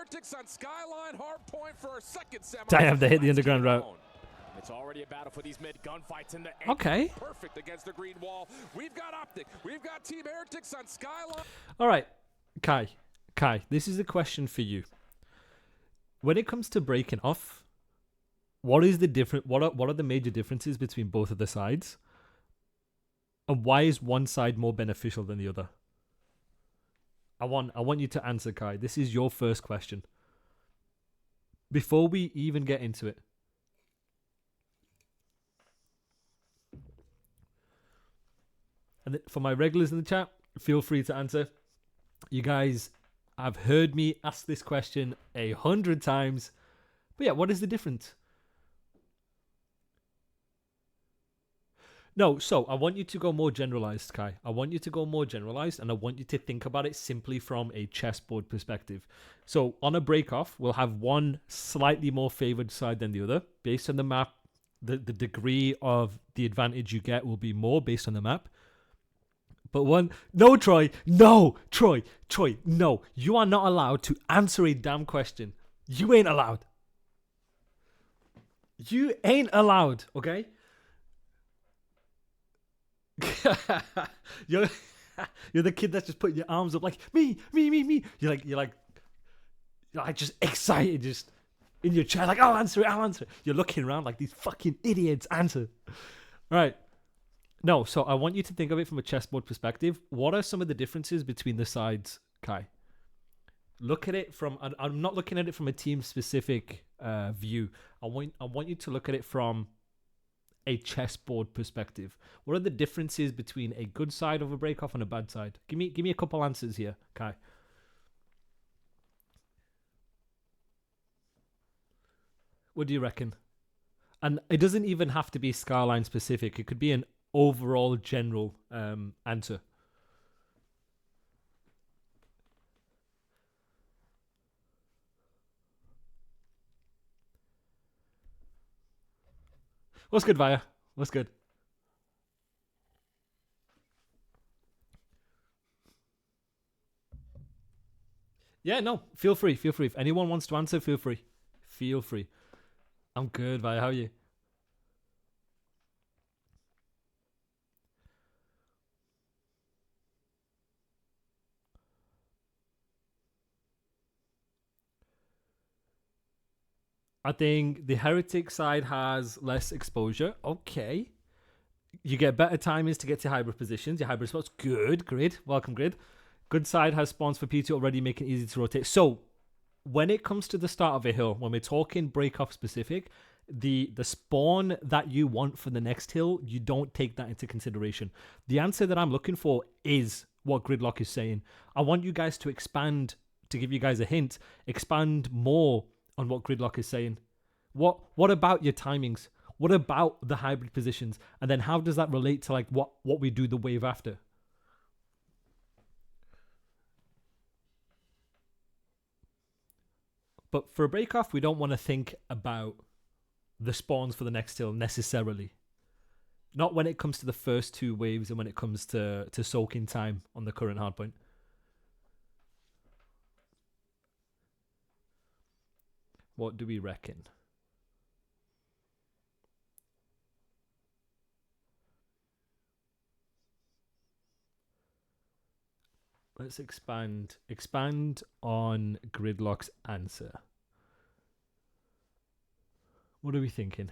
Heretics on Skyline hardpoint for our second semi. Damn, they hit the underground route. It's already a battle for these mid gunfights in the Okay. Perfect against the green wall. We've got Optic. We've got Team Heretics on Skyline. All right, Kai, this is a question for you. When it comes to breaking off, what is the different? What are the major differences between both of the sides? And why is one side more beneficial than the other? I want you to answer, Kai. This is your first question. Before we even get into it. And for my regulars in the chat, feel free to answer. You guys have heard me ask this question 100 times. But yeah, what is the difference? No, so I want you to go more generalized, Kai. I want you to go more generalized, and I want you to think about it simply from a chessboard perspective. So on a break-off, we'll have one slightly more favored side than the other. Based on the map, the degree of the advantage you get will be more based on the map. But no, Troy, no. You are not allowed to answer a damn question. You ain't allowed. You ain't allowed, okay? you're the kid that's just putting your arms up like me. You're like just excited, just in your chair, like I'll answer it. You're looking around like these fucking idiots. Answer. All right. No, so I want you to think of it from a chessboard perspective. What are some of the differences between the sides, Kai? Look at it from. I'm not looking at it from a team specific view. I want you to look at it from a chessboard perspective. What are the differences between a good side of a break-off and a bad side? Give me a couple answers here, Kai. What do you reckon? And it doesn't even have to be Skyline specific. It could be an overall general answer. What's good, Vaya? What's good? Yeah, no, feel free. If anyone wants to answer, feel free. I'm good, Vaya. How are you? I think the Heretic side has less exposure. Okay. You get better timings to get to hybrid positions. Your hybrid spots, good. Grid. Welcome, Grid. Good side has spawns for P2 already, making it easy to rotate. So, when it comes to the start of a hill, when we're talking break-off specific, the spawn that you want for the next hill, you don't take that into consideration. The answer that I'm looking for is what Gridlock is saying. I want you guys to expand, to give you guys a hint, expand more on what Gridlock is saying. What about your timings? What about the hybrid positions? And then how does that relate to like what we do the wave after? But for a break-off, we don't want to think about the spawns for the next hill necessarily. Not when it comes to the first two waves and when it comes to soaking time on the current hardpoint. What do we reckon? Let's expand on Gridlock's answer. What are we thinking?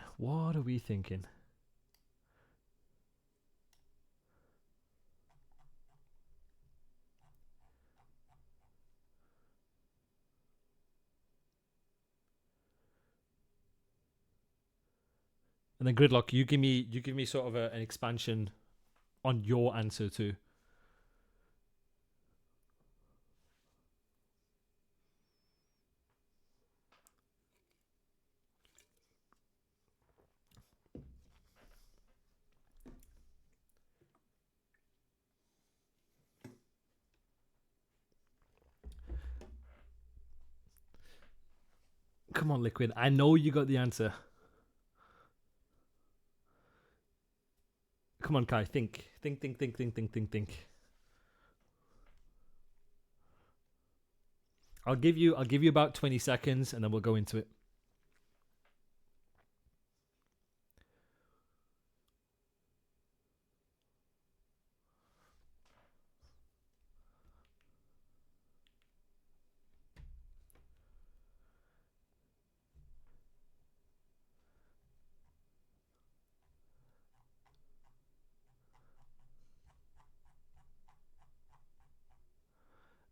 And then Gridlock, you give me sort of an expansion on your answer too. Come on, Liquid. I know you got the answer. Come on, Kai. Think. I'll give you about 20 seconds and then we'll go into it.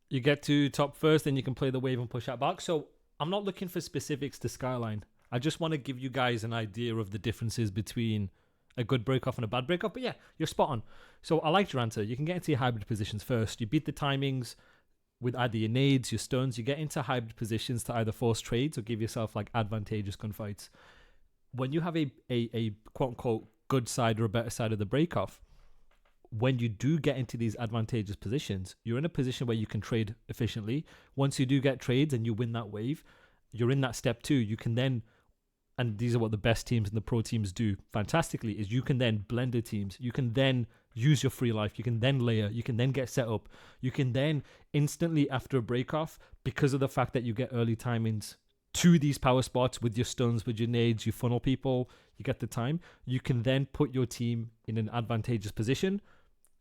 You get to top first, then you can play the wave and push out back. So I'm not looking for specifics to Skyline. I just want to give you guys an idea of the differences between a good break off and a bad break off. But yeah, you're spot on. So I liked your answer. You can get into your hybrid positions first. You beat the timings with either your nades, your stuns. You get into hybrid positions to either force trades or give yourself like advantageous gunfights. When you have a quote unquote good side or a better side of the break off, when you do get into these advantageous positions, you're in a position where you can trade efficiently. Once you do get trades and you win that wave, you're in that step 2. You can then, and these are what the best teams and the pro teams do fantastically, is you can then blend the teams. You can then use your free life. You can then layer. You can then get set up. You can then instantly after a break off, because of the fact that you get early timings to these power spots with your stuns, with your nades, you funnel people, you get the time. You can then put your team in an advantageous position,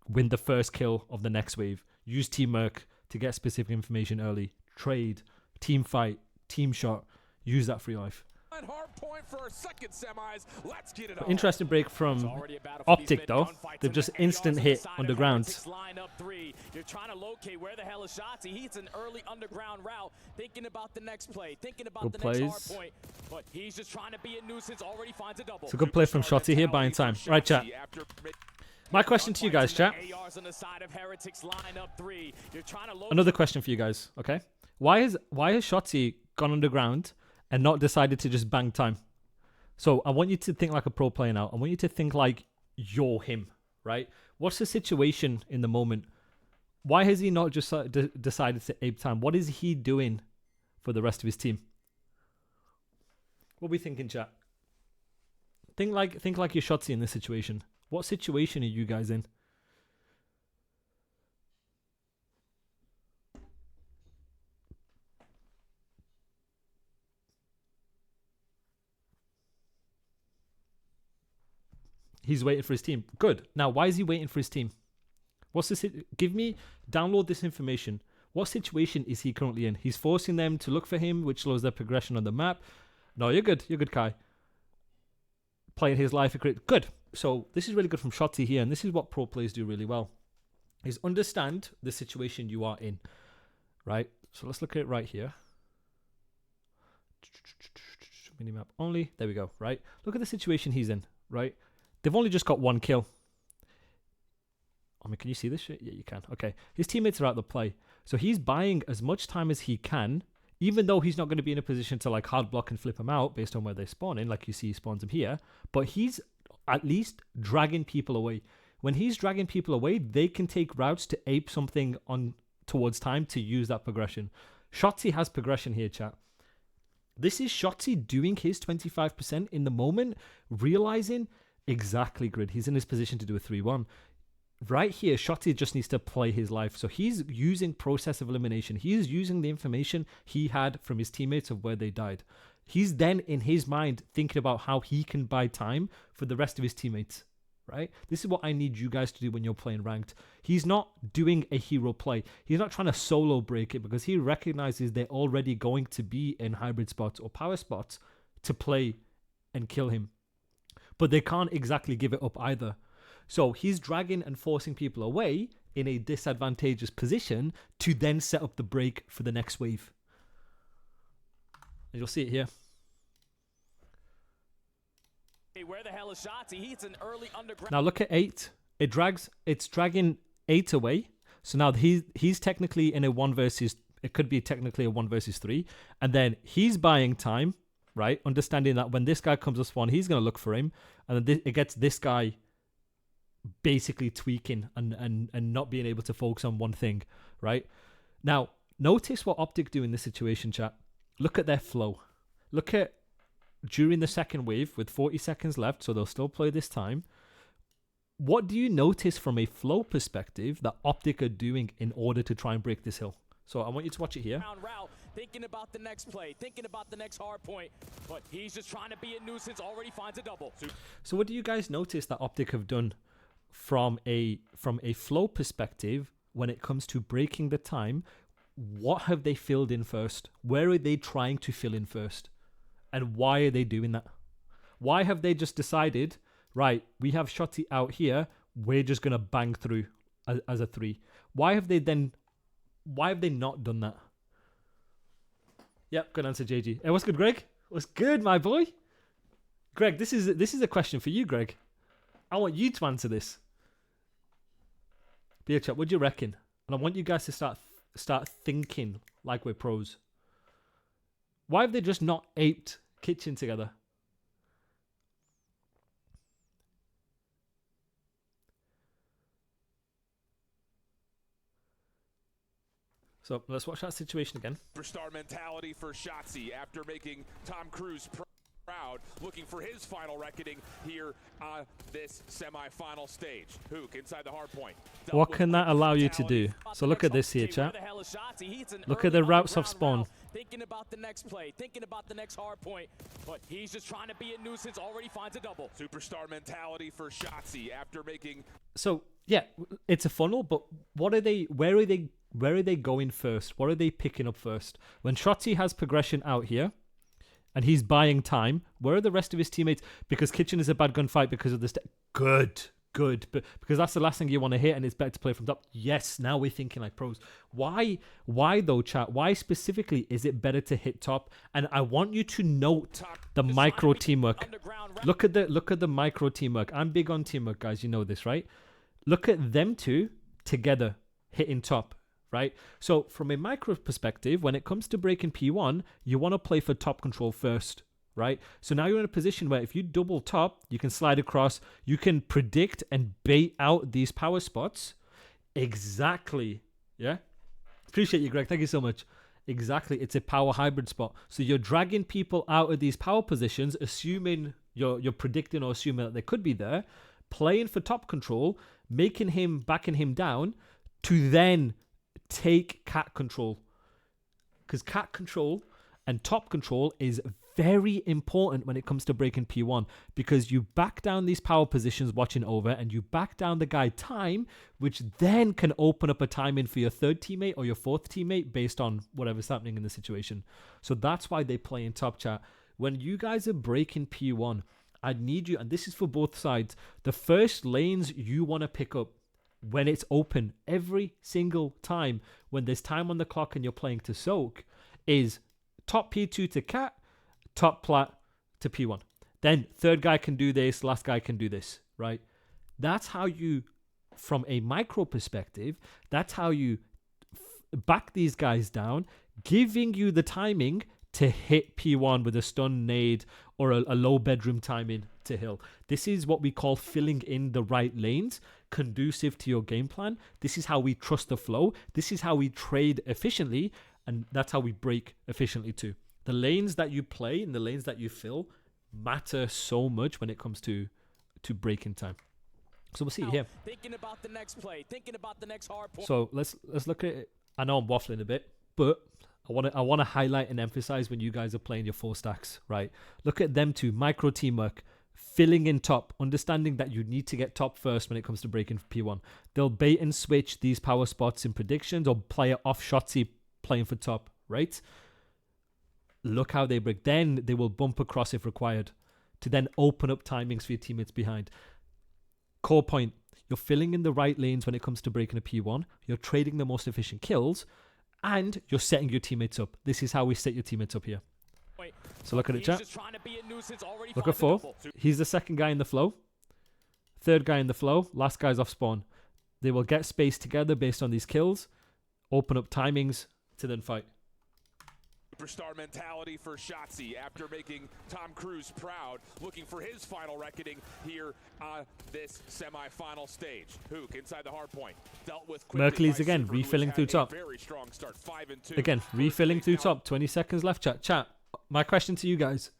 win the first kill of the next wave, use teamwork to get specific information early, trade, team fight, team shot, use that free life. Hardpoint for our second semis. Let's get it on. Interesting break from Optic though. They've just instant hit underground. You're trying to locate where the hell is Shotzi. He's an early underground route, thinking about the next play, thinking about the next hardpoint. But he's just trying to be a nuisance. Already finds a double. It's a good play from Shotzi here, buying time. Right, chat. My question to you guys, chat. Another question for you guys, okay? Why has Shotzi gone underground and not decided to just bang time? So I want you to think like a pro player now. I want you to think like you're him, right? What's the situation in the moment? Why has he not just decided to ape time? What is he doing for the rest of his team? What are we thinking, chat? Think like you're Shotzi in this situation. What situation are you guys in? He's waiting for his team. Good. Now, why is he waiting for his team? What's this? Download this information. What situation is he currently in? He's forcing them to look for him, which slows their progression on the map. No, you're good. You're good, Kai. Playing his life. Good. So this is really good from Shotzi here, and this is what pro players do really well, is understand the situation you are in, right? So let's look at it right here. Minimap only. There we go, right? Look at the situation he's in, right? They've only just got 1 kill. I mean, can you see this shit? Yeah, you can. Okay. His teammates are out of the play. So he's buying as much time as he can, even though he's not going to be in a position to like hard block and flip them out based on where they spawn in, like you see he spawns them here. But he's at least dragging people away. When he's dragging people away, they can take routes to ape something on towards time to use that progression. Shotzi has progression here, chat. This is Shotzi doing his 25% in the moment, realizing exactly, Grid. He's in his position to do a 3-1. Right here, Shotzi just needs to play his life. So he's using process of elimination. He's using the information he had from his teammates of where they died. He's then, in his mind, thinking about how he can buy time for the rest of his teammates, right? This is what I need you guys to do when you're playing ranked. He's not doing a hero play. He's not trying to solo break it because he recognizes they're already going to be in hybrid spots or power spots to play and kill him. But they can't exactly give it up either. So he's dragging and forcing people away in a disadvantageous position to then set up the break for the next wave. And you'll see it here. Hey, where the hell is Shotzi? He's an early underground. Now look at 8. It's dragging 8 away. So now he's technically in a 1 versus, it could be technically a 1 versus 3. And then he's buying time, right? Understanding that when this guy comes to spawn, he's going to look for him. And then it gets this guy basically tweaking and not being able to focus on one thing, right? Now, notice what Optic do in this situation, chat. Look at their flow. Look at during the second wave with 40 seconds left, so they'll still play this time. What do you notice from a flow perspective that Optic are doing in order to try and break this hill? So I want you to watch it here. thinking about the next play, thinking about the next hard point, but he's just trying to be a nuisance, already finds a double. So what do you guys notice that Optic have done from a flow perspective when it comes to breaking the time? What have they filled in first? Where are they trying to fill in first? And why are they doing that? Why have they just decided, right, we have Shotty out here, we're just going to bang through as a 3? Why have they not done that? Yep, good answer, JG. Hey, what's good, Greg? What's good, my boy? Greg, this is a question for you, Greg. I want you to answer this. Beer chat, what do you reckon? And I want you guys to start thinking like we're pros. Why have they just not aped Kitchen together? So let's watch that situation again. Superstar mentality for Shotzi after making Tom Cruise proud, looking for his final reckoning here on this semi-final stage. Hook inside the hard point. What can that allow you to do? So look at this here, chat. Look at the routes of spawn. Thinking about the next play, thinking about the next hard point, but he's just trying to be a nuisance, already finds a double. Superstar mentality for Shotzi after making... So, yeah, it's a funnel, but where are they going first? What are they picking up first? When Shotzi has progression out here, and he's buying time, where are the rest of his teammates? Because Kitchen is a bad gunfight because of this. Good. But because that's the last thing you want to hit, and it's better to play from top. Yes, now we're thinking like pros. Why though, chat? Why specifically is it better to hit top? And I want you to note the micro teamwork. Look at the micro teamwork. I'm big on teamwork, guys. You know this, right? Look at them two together hitting top. Right? So from a micro perspective, when it comes to breaking P1, you want to play for top control first, right? So now you're in a position where if you double top, you can slide across, you can predict and bait out these power spots. Exactly. Yeah? Appreciate you, Greg. Thank you so much. Exactly. It's a power hybrid spot. So you're dragging people out of these power positions, assuming you're predicting or assuming that they could be there, playing for top control, backing him down to then take cat control, because cat control and top control is very important when it comes to breaking P1, because you back down these power positions watching over and you back down the guy time, which then can open up a timing for your third teammate or your fourth teammate based on whatever's happening in the situation. So that's why they play in top, chat. When you guys are breaking P1, I need you, and this is for both sides, the first lanes you want to pick up when it's open every single time, when there's time on the clock and you're playing to soak, is top P2 to cat, top plat to P1. Then third guy can do this, last guy can do this, right? That's how you, from a micro perspective, that's how you back these guys down, giving you the timing to hit P1 with a stun nade or a low bedroom timing to hill. This is what we call filling in the right lanes, conducive to your game plan. This is how we trust the flow. This is how we trade efficiently, and that's how we break efficiently too. The lanes that you play and the lanes that you fill matter so much when it comes to breaking time. So we'll see it here. Thinking about the next play, thinking about the next hard point. So let's look at it. I know I'm waffling a bit, but I want to highlight and emphasize when you guys are playing your 4 stacks, right? Look at them two, micro teamwork, filling in top, understanding that you need to get top first when it comes to breaking P1. They'll bait and switch these power spots in predictions or play it off Shotzi playing for top, right? Look how they break. Then they will bump across if required to then open up timings for your teammates behind. Core point, you're filling in the right lanes when it comes to breaking a P1. You're trading the most efficient kills, and you're setting your teammates up. This is how we set your teammates up here. So look at it, chat. Look at 4. He's the second guy in the flow. Third guy in the flow. Last guy's off spawn. They will get space together based on these kills, open up timings to then fight. Superstar mentality for Shotzi after making Tom Cruise proud, looking for his final reckoning here on this semi-final stage. Hook inside the hard point. Dealt with Merkley's again, refilling through top. Very strong start, 5-2. Again, refilling through top. 20 seconds left, chat. Chat, my question to you guys,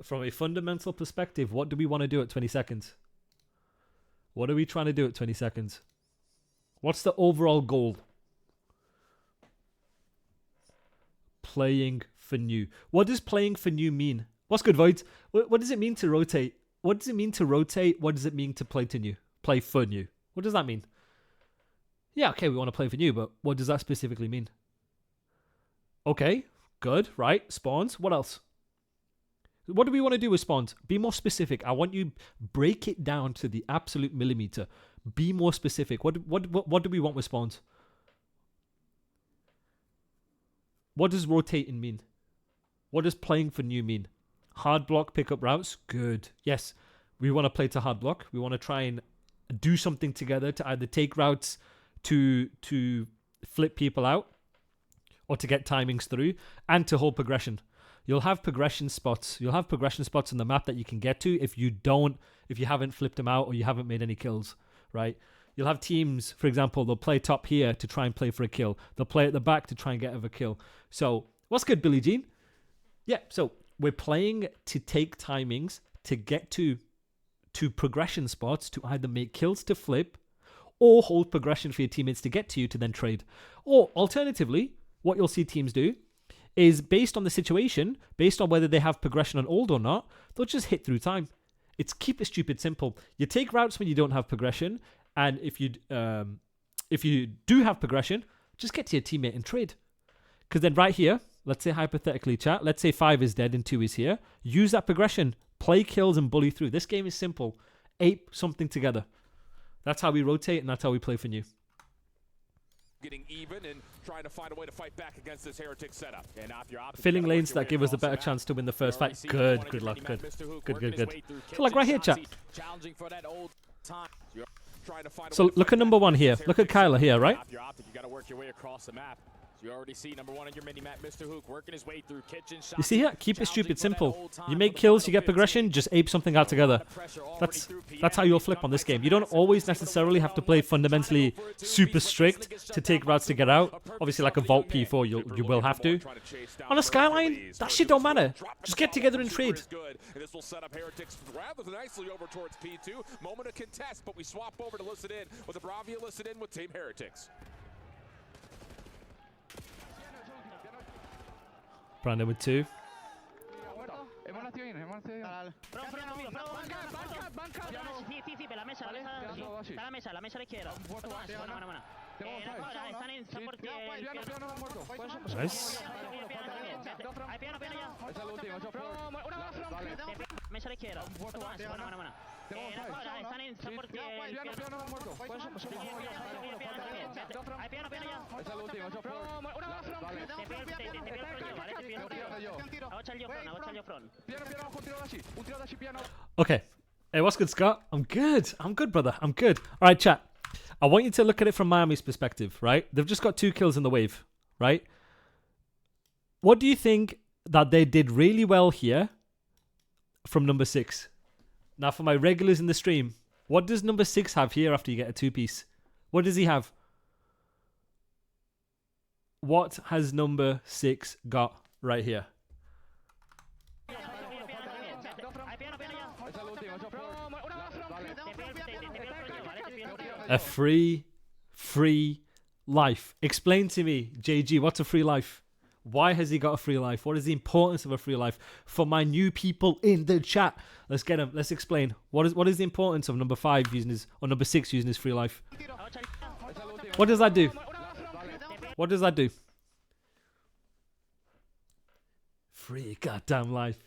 from a fundamental perspective, what do we want to do at 20 seconds? What are we trying to do at 20 seconds? What's the overall goal? playing for new. What does playing for new mean? What's good, Void? What does it mean to rotate? What does it mean to rotate? What does it mean to play to new? Play for new. What does that mean? Yeah, okay, we want to play for new, but what does that specifically mean? Okay, good, right? Spawns. What else? What do we want to do with spawns? Be more specific. I want you break it down to the absolute millimeter. Be more specific. What do we want with spawns? What does rotating mean? What does playing for new mean? Hard block, pick up routes? Good. Yes, we want to play to hard block. We want to try and do something together to either take routes to flip people out or to get timings through and to hold progression. You'll have progression spots. You'll have progression spots on the map that you can get to if you haven't flipped them out or you haven't made any kills, right? You'll have teams, for example, they'll play top here to try and play for a kill. They'll play at the back to try and get a kill. So, what's good, Billie Jean? Yeah, so we're playing to take timings to get to progression spots to either make kills to flip or hold progression for your teammates to get to you to then trade. Or alternatively, what you'll see teams do is based on the situation, based on whether they have progression on old or not, they'll just hit through time. It's keep it stupid simple. You take routes when you don't have progression, and if you do have progression, just get to your teammate and trade. Because then right here, let's say hypothetically, chat, let's say 5 is dead and 2 is here. Use that progression. Play kills and bully through. This game is simple. Ape something together. That's how we rotate and that's how we play for new. Getting even and trying to find a way to fight back against this Heretics setup. And now if you're Optic, Filling lanes that give us a better chance to win the first fight. Good luck. Good. So like right here, chat. So look at number 1 here. Look at Kyler here, right? If you're Optic, you got to work your way across the map. You already see number 1 on your mini map, Mr. Hook, working his way through kitchen. You see here? Keep it stupid simple. You make kills, you get progression, just ape something out together. That's how you'll flip on this game. You don't always necessarily have to play fundamentally super strict to take routes to get out. Obviously, like a Vault P4, you will have to. On a Skyline, that shit don't matter. Just get together and trade. This will set up Heretics rather nicely over towards P2. Moment of contest, but we swap over to listen in with the Bravia listed in with Team Heretics. Brandon with 2. Nice. Okay. Hey, what's good, Scott? I'm good. I'm good, brother. I'm good. All right, chat. I want you to look at it from Miami's perspective, right? They've just got 2 kills in the wave, right? What do you think that they did really well here from number 6? Now, for my regulars in the stream, what does number 6 have here after you get a 2-piece? What does he have? What has number 6 got right here? A free life. Explain to me, JG, what's a free life? Why has he got a free life? What is the importance of a free life? For my new people in the chat, let's get them. Let's explain. What is the importance of number 5 using his, or number 6 using his free life? What does that do? What does that do? Free goddamn life.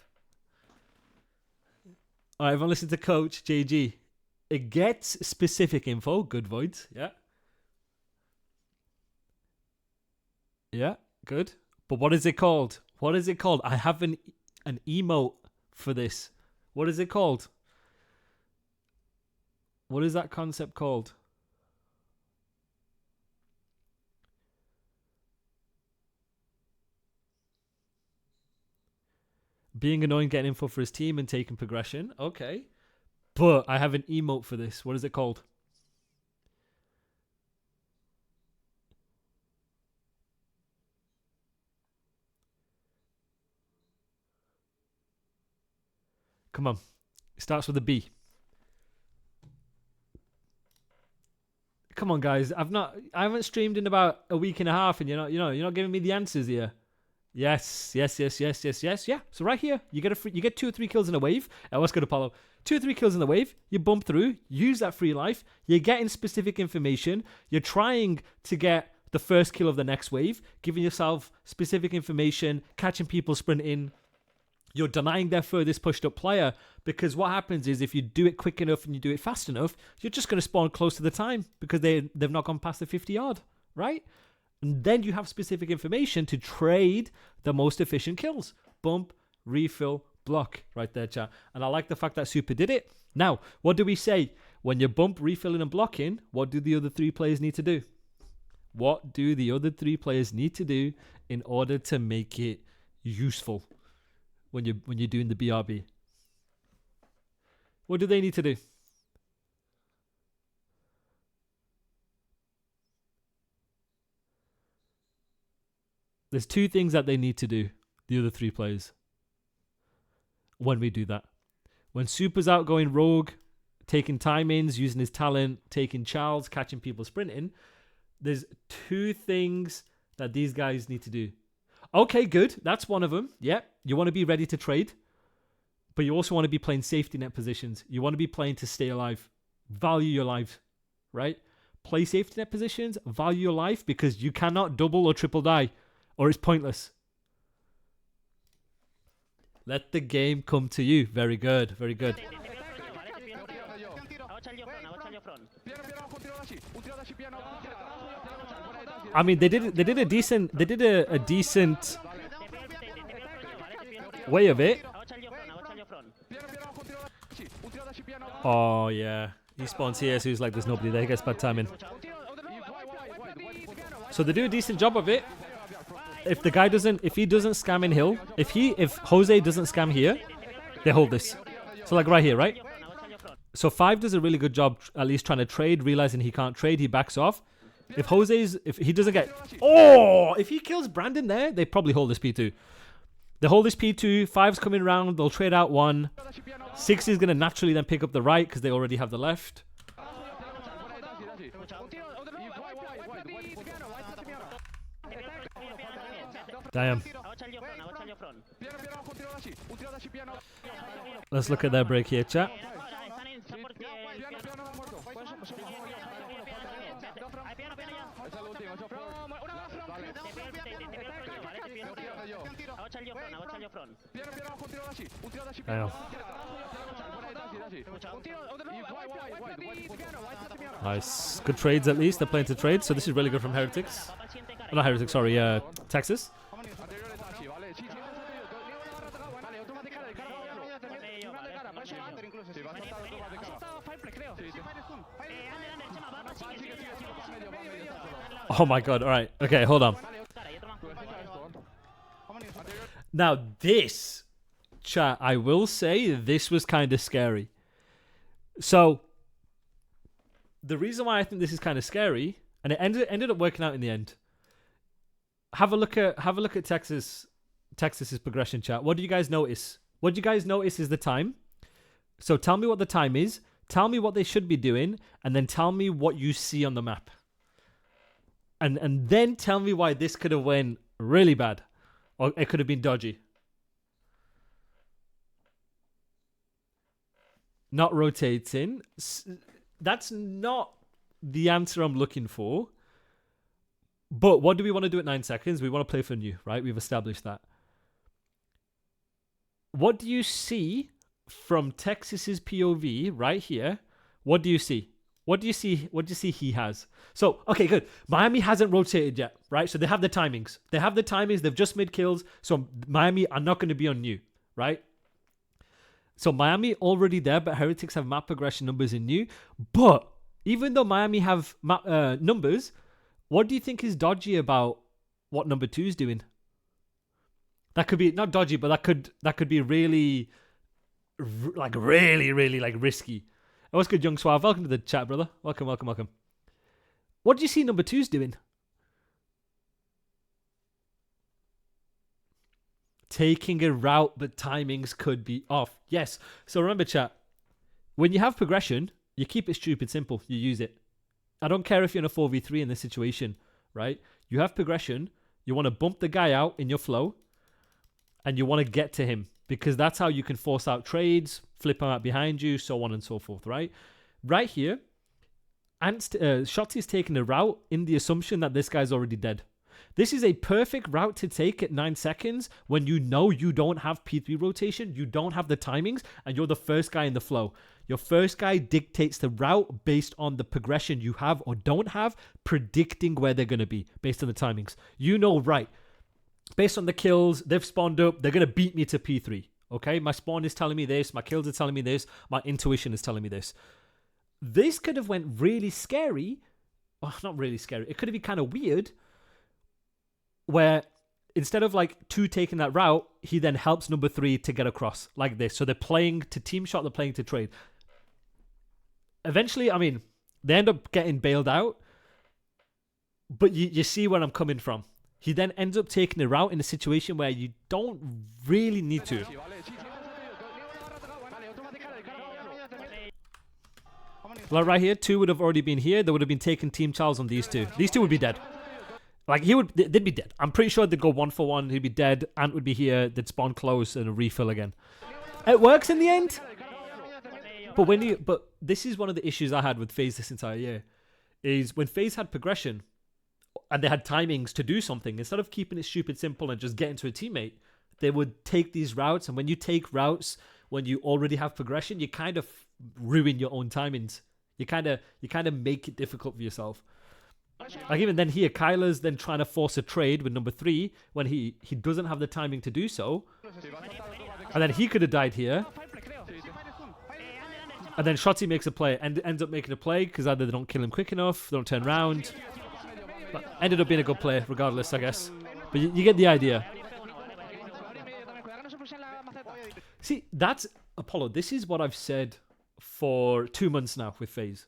All right, everyone listen to Coach JG. It gets specific info. Good, Voids. Yeah. Yeah, good. But what is it called? What is it called? I have an emote for this. What is it called? What is that concept called? Being annoying, getting info for his team and taking progression. Okay. But I have an emote for this. What is it called? Come on. It starts with a B. Come on, guys. I haven't streamed in about a week and a half, and you're not giving me the answers here. Yes. Yeah. So right here, you get 2 or 3 kills in a wave. What's good, Apollo? 2 or 3 kills in the wave. You bump through, use that free life. You're getting specific information. You're trying to get the first kill of the next wave, giving yourself specific information, catching people sprinting. You're denying their furthest pushed up player, because what happens is if you do it quick enough and you do it fast enough, you're just going to spawn close to the time because they've not gone past the 50 yard, right? And then you have specific information to trade the most efficient kills. Bump, refill, block, right there, chat. And I like the fact that Super did it. Now, what do we say? When you bump, refilling, and blocking, what do the other 3 players need to do? What do the other 3 players need to do in order to make it useful when you're doing the BRB? What do they need to do? There's 2 things that they need to do, the other 3 players, when we do that. When Super's out going rogue, taking time-ins, using his talent, taking Charles, catching people sprinting, there's 2 things that these guys need to do. Okay, good. That's one of them. Yeah, you want to be ready to trade, but you also want to be playing safety net positions. You want to be playing to stay alive. Value your life, right? Play safety net positions, value your life, because you cannot double or triple die, or it's pointless. Let the game come to you. Very good, very good. I mean, they did a decent way of it. Oh yeah, he spawns here, so he's like, there's nobody there. He gets bad timing. So they do a decent job of it. If he doesn't scam in hill, if Jose doesn't scam here, they hold this. So like right here, right? So 5 does a really good job, at least trying to trade, realizing he can't trade, he backs off. If he doesn't get, if he kills Brandon there, they probably hold this P2. They hold this P2, 5's coming around, they'll trade out 1. 6 is going to naturally then pick up the right because they already have the left. Damn. Let's look at their break here, chat. Damn. Nice. Good trades at least. They're playing to trade, so this is really good from Heretics. Oh, not Heretics, sorry, Texas. Oh my god, alright. Okay, hold on. Now this, chat, I will say this was kind of scary. So, the reason why I think this is kind of scary, and it ended up working out in the end. Have a look at Texas's progression, chat. What do you guys notice? What you guys notice is the time. So tell me what the time is. Tell me what they should be doing, and then tell me what you see on the map. And then tell me why this could have went really bad, or it could have been dodgy. Not rotating. That's not the answer I'm looking for. But what do we want to do at 9 seconds? We want to play for new, right? We've established that. What do you see from Texas's POV right here? What do you see? What do you see? What do you see he has? So, okay, good. Miami hasn't rotated yet, right? So they have the timings. They've just made kills. So Miami are not going to be on new, right? So Miami already there, but Heretics have map progression numbers in new. But even though Miami have map numbers, what do you think is dodgy about what number 2 is doing? That could be not dodgy, but that could be really risky. Oh, what's good, Young Suave? Welcome to the chat, brother. Welcome. What do you see number 2's doing? Taking a route, but timings could be off. Yes. So remember, chat, when you have progression, you keep it stupid simple. You use it. I don't care if you're in a 4v3 in this situation, right? You have progression. You want to bump the guy out in your flow. and you want to get to him because that's how you can force out trades, flip him out behind you, so on and so forth, right? Right here, Shotzi's taking a route in the assumption that this guy's already dead. This is a perfect route to take at 9 seconds when you know you don't have P3 rotation, you don't have the timings, and you're the first guy in the flow. Your first guy dictates the route based on the progression you have or don't have, predicting where they're going to be based on the timings. You know, right, based on the kills, they've spawned up, they're going to beat me to P3. Okay, my spawn is telling me this, my kills are telling me this, my intuition is telling me this. This could have went really scary. Oh, not really scary. It could have been kind of weird where instead of like 2 taking that route, he then helps number 3 to get across like this. So they're playing to team shot, they're playing to trade. Eventually, I mean, they end up getting bailed out, but you see where I'm coming from. He then ends up taking a route in a situation where you don't really need to. Like right here, 2 would have already been here. They would have been taking Team Charles on these 2. These 2 would be dead. Like they'd be dead. I'm pretty sure they'd go 1 for 1. He'd be dead. Ant would be here. They'd spawn close and a refill again. It works in the end. But this is one of the issues I had with FaZe this entire year, is when FaZe had progression and they had timings to do something, instead of keeping it stupid simple and just getting to a teammate, they would take these routes. And when you take routes when you already have progression, you kind of ruin your own timings. You kind of make it difficult for yourself. Like even then here, Kyler's then trying to force a trade with number 3 when he doesn't have the timing to do so. And then he could have died here. And then Shotzi makes a play and ends up making a play because either they don't kill him quick enough, they don't turn around. But ended up being a good play regardless, I guess. But you get the idea. See, that's Apollo. This is what I've said for 2 months now with FaZe.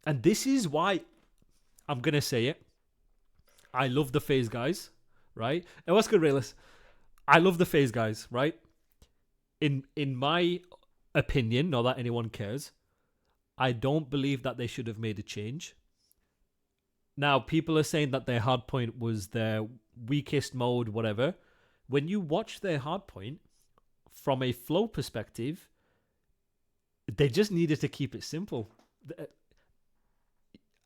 And this is why I'm going to say it. I love the FaZe guys, right? And what's good, Raylis? I love the FaZe guys, right? In my opinion, not that anyone cares, I don't believe that they should have made a change. Now, people are saying that their hardpoint was their weakest mode, whatever. When you watch their hardpoint, from a flow perspective, they just needed to keep it simple.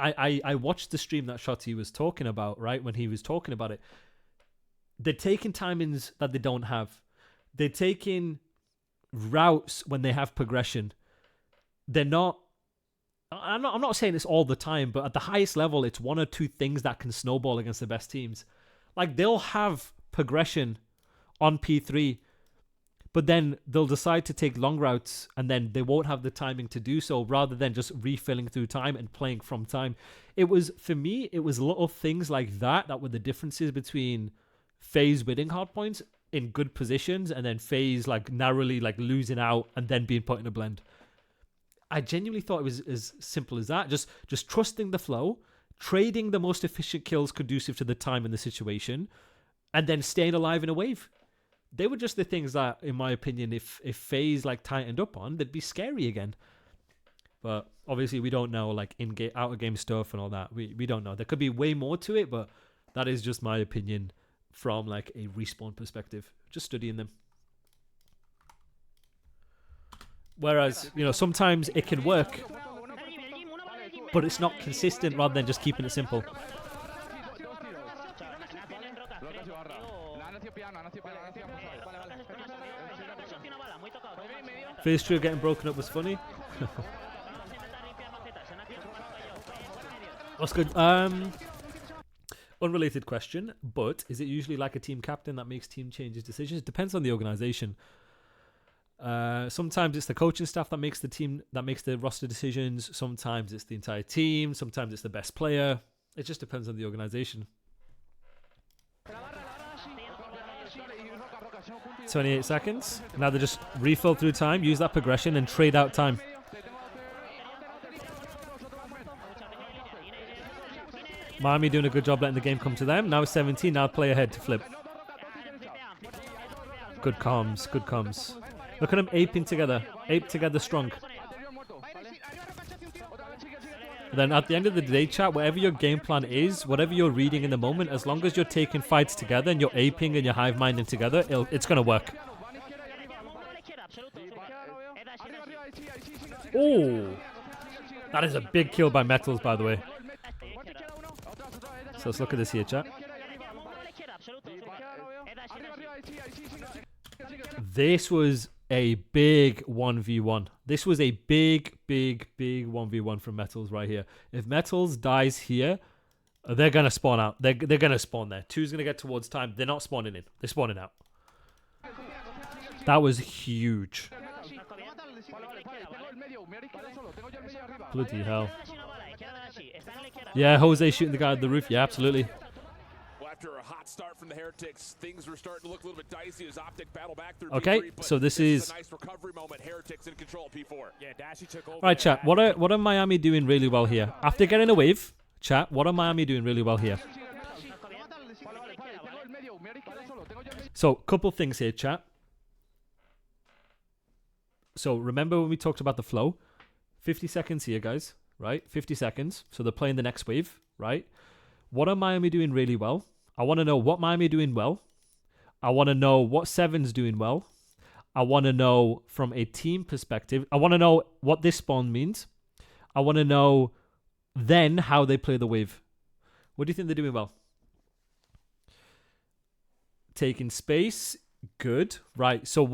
I watched the stream that Shotzi was talking about, right? When he was talking about it. They're taking timings that they don't have. They're taking routes when they have progression. They're not... I'm not saying it's all the time, but at the highest level, it's 1 or 2 things that can snowball against the best teams. Like, they'll have progression on P3, but then they'll decide to take long routes and then they won't have the timing to do so rather than just refilling through time and playing from time. For me, it was little things like that were the differences between FaZe winning hardpoints in good positions and then FaZe like narrowly like losing out and then being put in a blend. I genuinely thought it was as simple as that. Just trusting the flow, trading the most efficient kills conducive to the time and the situation, and then staying alive in a wave. They were just the things that, in my opinion, if FaZe like tightened up on, they'd be scary again. But obviously we don't know like in-game, out-of-game stuff and all that. We don't know. There could be way more to it, but that is just my opinion from like a respawn perspective. Just studying them. Whereas, you know, sometimes it can work, but it's not consistent rather than just keeping it simple. FaZe Trio getting broken up was funny. That's good. Unrelated question, but is it usually like a team captain that makes team changes decisions? It depends on the organization. Sometimes it's the coaching staff that makes the roster decisions. Sometimes it's the entire team. Sometimes it's the best player. It just depends on the organization. 28 seconds. Now they just refill through time, use that progression, and trade out time. Miami doing a good job letting the game come to them. Now 17. Now play ahead to flip. Good comms. Good comms. Look at them aping together. Ape together strong. Then at the end of the day, chat, whatever your game plan is, whatever you're reading in the moment, as long as you're taking fights together and you're aping and you're hive minding together, it's going to work. Oh, that is a big kill by Metals, by the way. So let's look at this here, chat. This was a big 1v1. This was a big 1v1 from Metals right here. If Metals dies here, they're going to spawn out. They're going to spawn there. Two's going to get towards time. They're not spawning in. They're spawning out. That was huge. Bloody hell. Yeah, Jose shooting the guy at the roof. Yeah, absolutely. Well, after a hot start from the Heretics, things were starting to look a little bit dicey as Optic battle back through okay, P3, so this is a nice recovery moment. Heretics in control of P4. Yeah, Dashy took over. Right, chat. What are Miami doing really well here? After getting a wave, chat, what are Miami doing really well here? So, couple things here, chat. So, remember when we talked about the flow? 50 seconds here, guys, right? 50 seconds. So, they're playing the next wave, right? What are Miami doing really well? I want to know what Miami doing well. I want to know what Seven's doing well. I want to know from a team perspective. I want to know what this spawn means. I want to know then how they play the wave. What do you think they're doing well? Taking space. Good. Right. So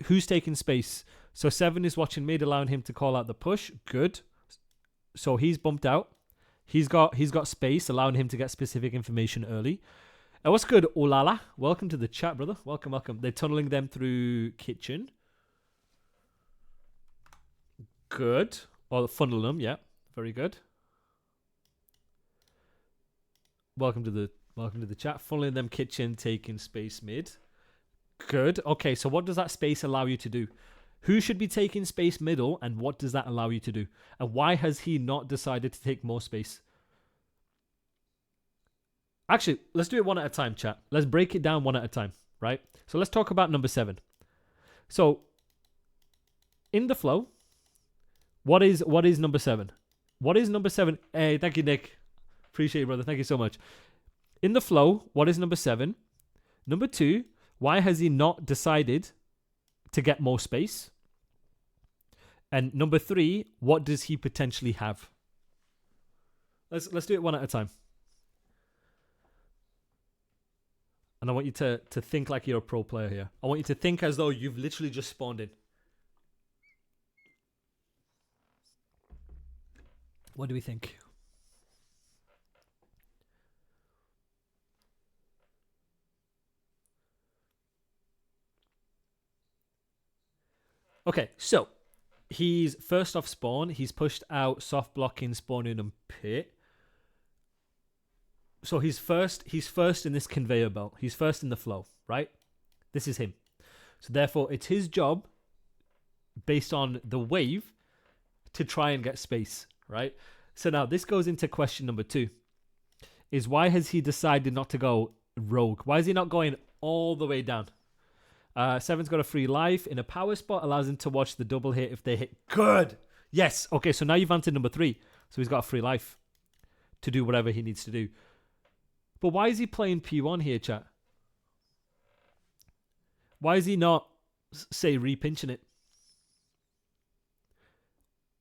who's taking space? So Seven is watching mid, allowing him to call out the push. Good. So he's bumped out. He's got space, allowing him to get specific information early. What's good, Olala? Welcome to the chat, brother. Welcome. They're tunneling them through kitchen. Good. Or funnel them, yeah. Very good. Welcome to the chat. Funneling them kitchen, taking space mid. Good. Okay, so what does that space allow you to do? Who should be taking space middle, and what does that allow you to do? And why has he not decided to take more space? Actually, let's do it one at a time, chat. Let's break it down one at a time, right? So let's talk about number 7. So, in the flow, what is number 7? What is number 7? Hey, thank you, Nick. Appreciate it, brother. Thank you so much. In the flow, what is number 7? Number 2, why has he not decided to get more space? And number 3, what does he potentially have? Let's do it one at a time. And I want you to think like you're a pro player here. I want you to think as though you've literally just spawned in. What do we think? Okay, so he's first off spawn. He's pushed out soft blocking, spawning, and pit. So he's first in this conveyor belt. He's first in the flow, right? This is him. So therefore, it's his job, based on the wave, to try and get space, right? So now this goes into question number 2. Is why has he decided not to go rogue? Why is he not going all the way down? Seven's got a free life in a power spot, allows him to watch the double hit if they hit. Good. Yes. Okay, so now you've answered number 3. So he's got a free life to do whatever he needs to do. But why is he playing P1 here, chat? Why is he not, say, repinching it?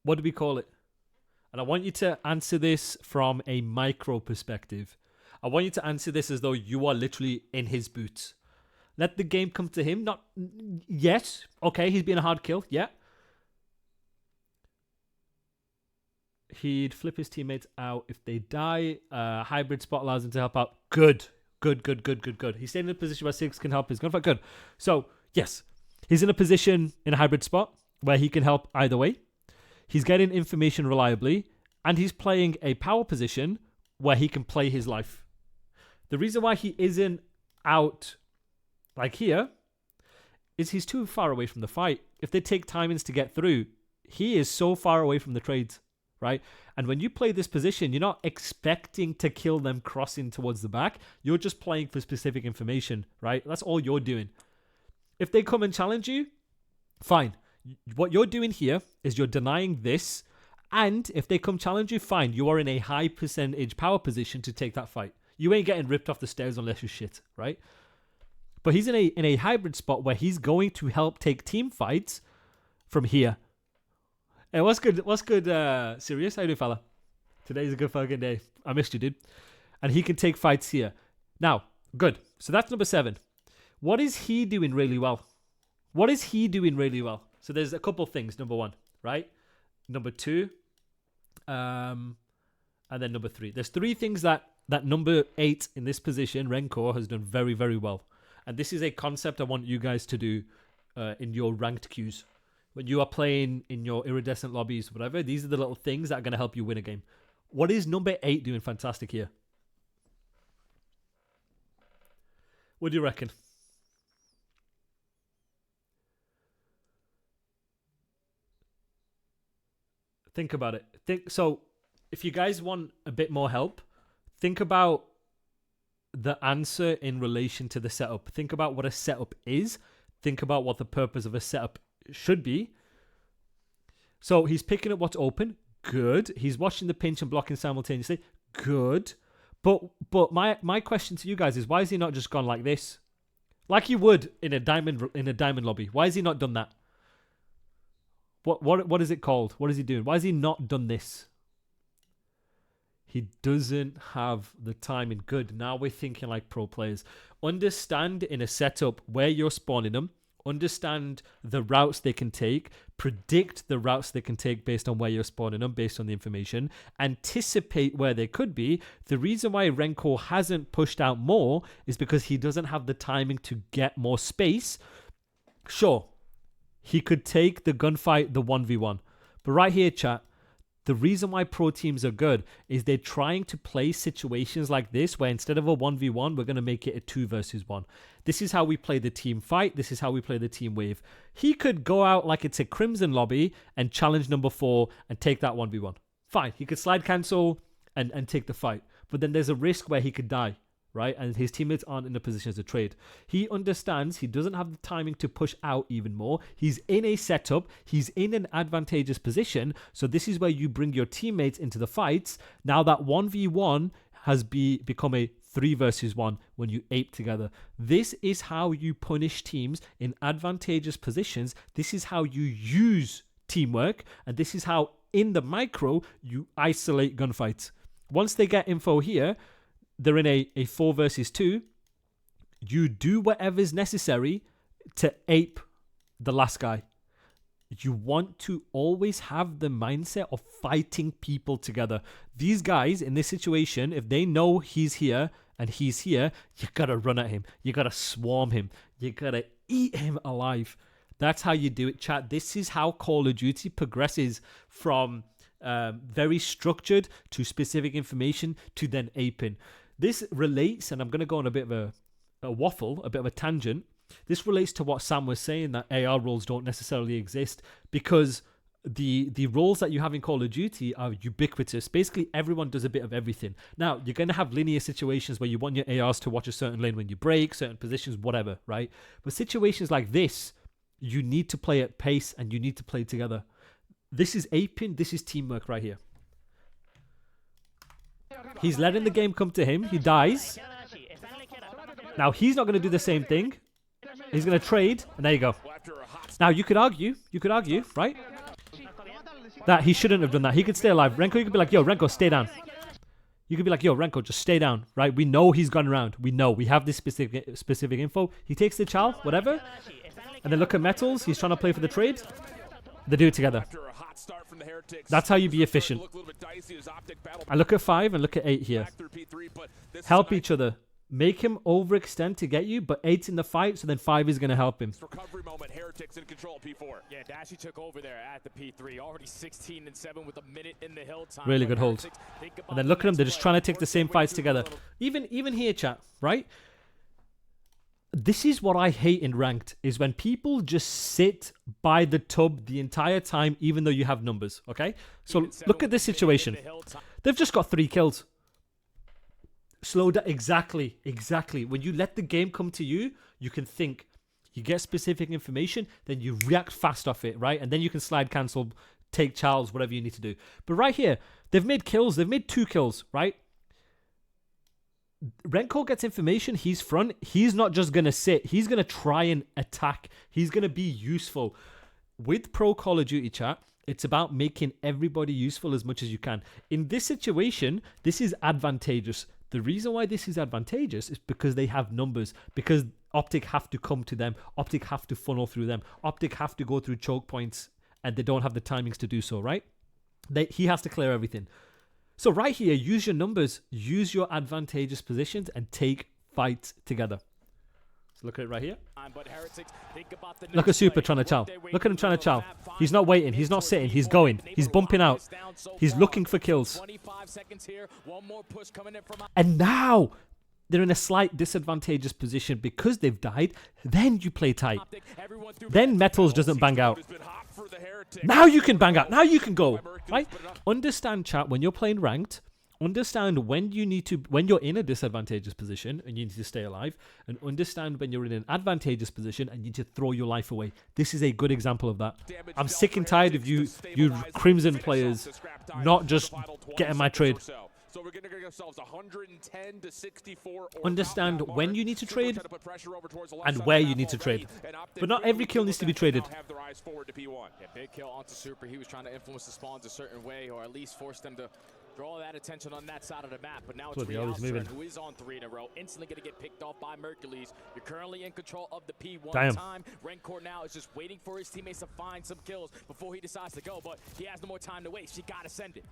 What do we call it? And I want you to answer this from a micro perspective. I want you to answer this as though you are literally in his boots. Let the game come to him. Not yes. Okay, he's been a hard kill. Yeah. He'd flip his teammates out if they die. Hybrid spot allows him to help out. Good. He's staying in a position where 6 can help. He's going to fight. Good. So, yes. He's in a position in a hybrid spot where he can help either way. He's getting information reliably. And he's playing a power position where he can play his life. The reason why he isn't out like here is he's too far away from the fight. If they take timings to get through, he is so far away from the trades, right? And when you play this position, you're not expecting to kill them crossing towards the back. You're just playing for specific information, right? That's all you're doing. If they come and challenge you, fine. What you're doing here is you're denying this And if they come challenge you, fine. You are in a high percentage power position to take that fight. You ain't getting ripped off the stairs unless you shit, right? But he's in a hybrid spot where he's going to help take team fights from here. Hey, what's good? What's good, Sirius? How you doing, fella? Today's a good fucking day. I missed you, dude. And he can take fights here. Now, good. So that's number 7. What is he doing really well? What is he doing really well? So there's a couple things. Number 1, right? Number 2, and then number 3. There's 3 things that number 8 in this position, Renko, has done very, very well. And this is a concept I want you guys to do in your ranked queues. When you are playing in your iridescent lobbies, whatever, these are the little things that are going to help you win a game. What is number 8 doing fantastic here? What do you reckon? Think about it. So, if you guys want a bit more help, think about the answer in relation to the setup. Think about what a setup is. Think about what the purpose of a setup should be. So, he's picking up what's open. Good. He's watching the pinch and blocking simultaneously. Good. But my question to you guys is, why has he not just gone like this? Like he would in a diamond lobby. Why has he not done that? What is it called? What is he doing? Why has he not done this? He doesn't have the timing. Good. Now we're thinking like pro players. Understand in a setup where you're spawning them. Understand the routes they can take. Predict the routes they can take based on where you're spawning them, based on the information. Anticipate where they could be. The reason why Renko hasn't pushed out more is because he doesn't have the timing to get more space. Sure, he could take the gunfight, the 1v1. But right here, chat, the reason why pro teams are good is they're trying to play situations like this where instead of a 1v1, we're going to make it a 2 versus 1. This is how we play the team fight. This is how we play the team wave. He could go out like it's a Crimson lobby and challenge number 4 and take that 1v1. Fine. He could slide cancel and take the fight. But then there's a risk where he could die, right? And his teammates aren't in a position to trade. He understands he doesn't have the timing to push out even more. He's in a setup. He's in an advantageous position. So this is where you bring your teammates into the fights. Now that 1v1 has become a 3 versus 1 when you ape together. This is how you punish teams in advantageous positions. This is how you use teamwork. And this is how in the micro you isolate gunfights. Once they get info here, they're in a 4 versus 2. You do whatever's necessary to ape the last guy. You want to always have the mindset of fighting people together. These guys in this situation, if they know he's here and he's here, you gotta run at him. You gotta swarm him. You gotta eat him alive. That's how you do it, chat. This is how Call of Duty progresses from very structured to specific information to then aping. This relates, and I'm going to go on a bit of a waffle, a bit of a tangent. This relates to what Sam was saying, that AR roles don't necessarily exist because the roles that you have in Call of Duty are ubiquitous. Basically, everyone does a bit of everything. Now, you're going to have linear situations where you want your ARs to watch a certain lane when you break, certain positions, whatever, right? But situations like this, you need to play at pace and you need to play together. This is aping. This is teamwork right here. He's letting the game come to him. He dies. Now, he's not going to do the same thing. He's going to trade, and there you go. Now, you could argue, right, that he shouldn't have done that. He could stay alive. Renko, you could be like, yo, Renko, stay down. You could be like, yo, Renko, just stay down, right? We know he's gone around. We know. We have this specific info. He takes the chow, whatever, and then look at Metals. He's trying to play for the trade. They do it together. That's how you be efficient. I look at 5 and look at 8 here. Help each other. Make him overextend to get you, but 8's in the fight, so then 5 is going to help him. Recovery moment, Heretics in control, P4. Yeah, Dashy took over there at the P3. Already 16-7 with a minute in the hill time. Really good hold. And then look at them. They're just trying to take the same fights together. Even here, chat, right? This is what I hate in ranked, is when people just sit by the tub the entire time, even though you have numbers, okay? So look at this situation. They've just got 3 kills. Slow down. Exactly. When you let the game come to you, you can think. You get specific information, then you react fast off it, right? And then you can slide cancel take Charles, whatever you need to do. But right here, they've made kills. They've made 2 kills, right? Renko gets information. He's front. He's not just going to sit. He's going to try and attack. He's going to be useful. With Pro Call of Duty chat, it's about making everybody useful as much as you can. In this situation, this is advantageous. The reason why this is advantageous is because they have numbers. Because Optic have to come to them. Optic have to funnel through them. Optic have to go through choke points. And they don't have the timings to do so, right? He has to clear everything. So right here, use your numbers, use your advantageous positions, and take fights together. So look at it right here. Look at Super trying to chow. Look at him trying to chow. He's not waiting. He's not sitting. He's going. He's bumping out. He's looking for kills. And now they're in a slight disadvantageous position because they've died. Then you play tight. Then Metals doesn't bang out. Now you can bang out. Now you can go. Right? Understand, chat, when you're playing ranked, understand when you're in a disadvantageous position and you need to stay alive, and understand when you're in an advantageous position and you need to throw your life away. This is a good example of that. I'm sick and tired of you Crimson players not just getting my trade. So we're going to get ourselves 110 to 64. Understand when you need to trade and where you need to trade. But not every kill needs to be traded. Yeah, big kill onto Super. He was trying to influence the spawns a certain way, or at least force them to draw that attention on that side of the map. But now it's Realster, who is on 3 in a row, instantly going to get picked off by Mercules. You're currently in control of the P1 time. Rencor now is just waiting for his teammates to find some kills before he decides to go, but he has no more time to waste. You got to send it.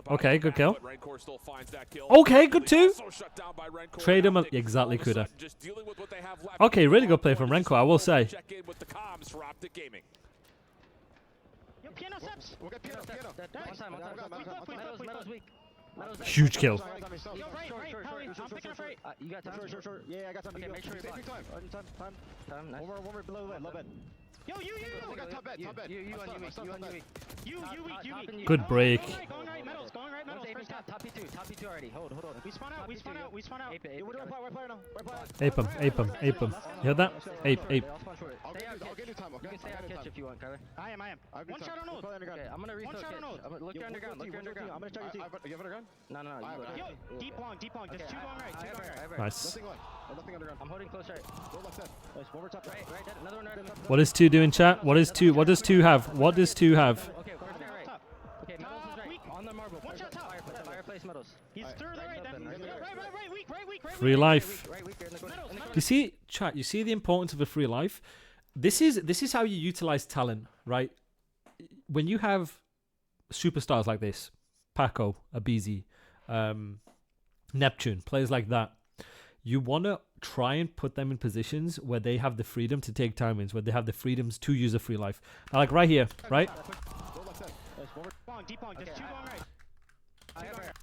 Okay, good kill. Okay, good too. Trade him. Exactly, Kuda. Okay, really good play from Renko, I will say. Huge kill. Good break. Ape him, ape him, ape him. You heard that? Ape, ape. I am. One shot on node. Okay, I'm gonna refill catch. Look underground, look underground. You have a gun? No. Yo, deep long. There's 2 long right. Nice. I'm holding close right. Another one right. What is 2 doing, chat? What does 2 have? What does 2 have? Okay, Okay, Metals is right. On the marble. One shot top. Fireplace Metals. He's through the right then. Right, weak. Free life. You see, chat, you see the importance of a free life? This is how you utilize talent, right? When you have superstars like this, Paco, Abizi, Neptune, players like that, you want to try and put them in positions where they have the freedom to take timings, where they have the freedoms to use a free life. Now, like right here, right?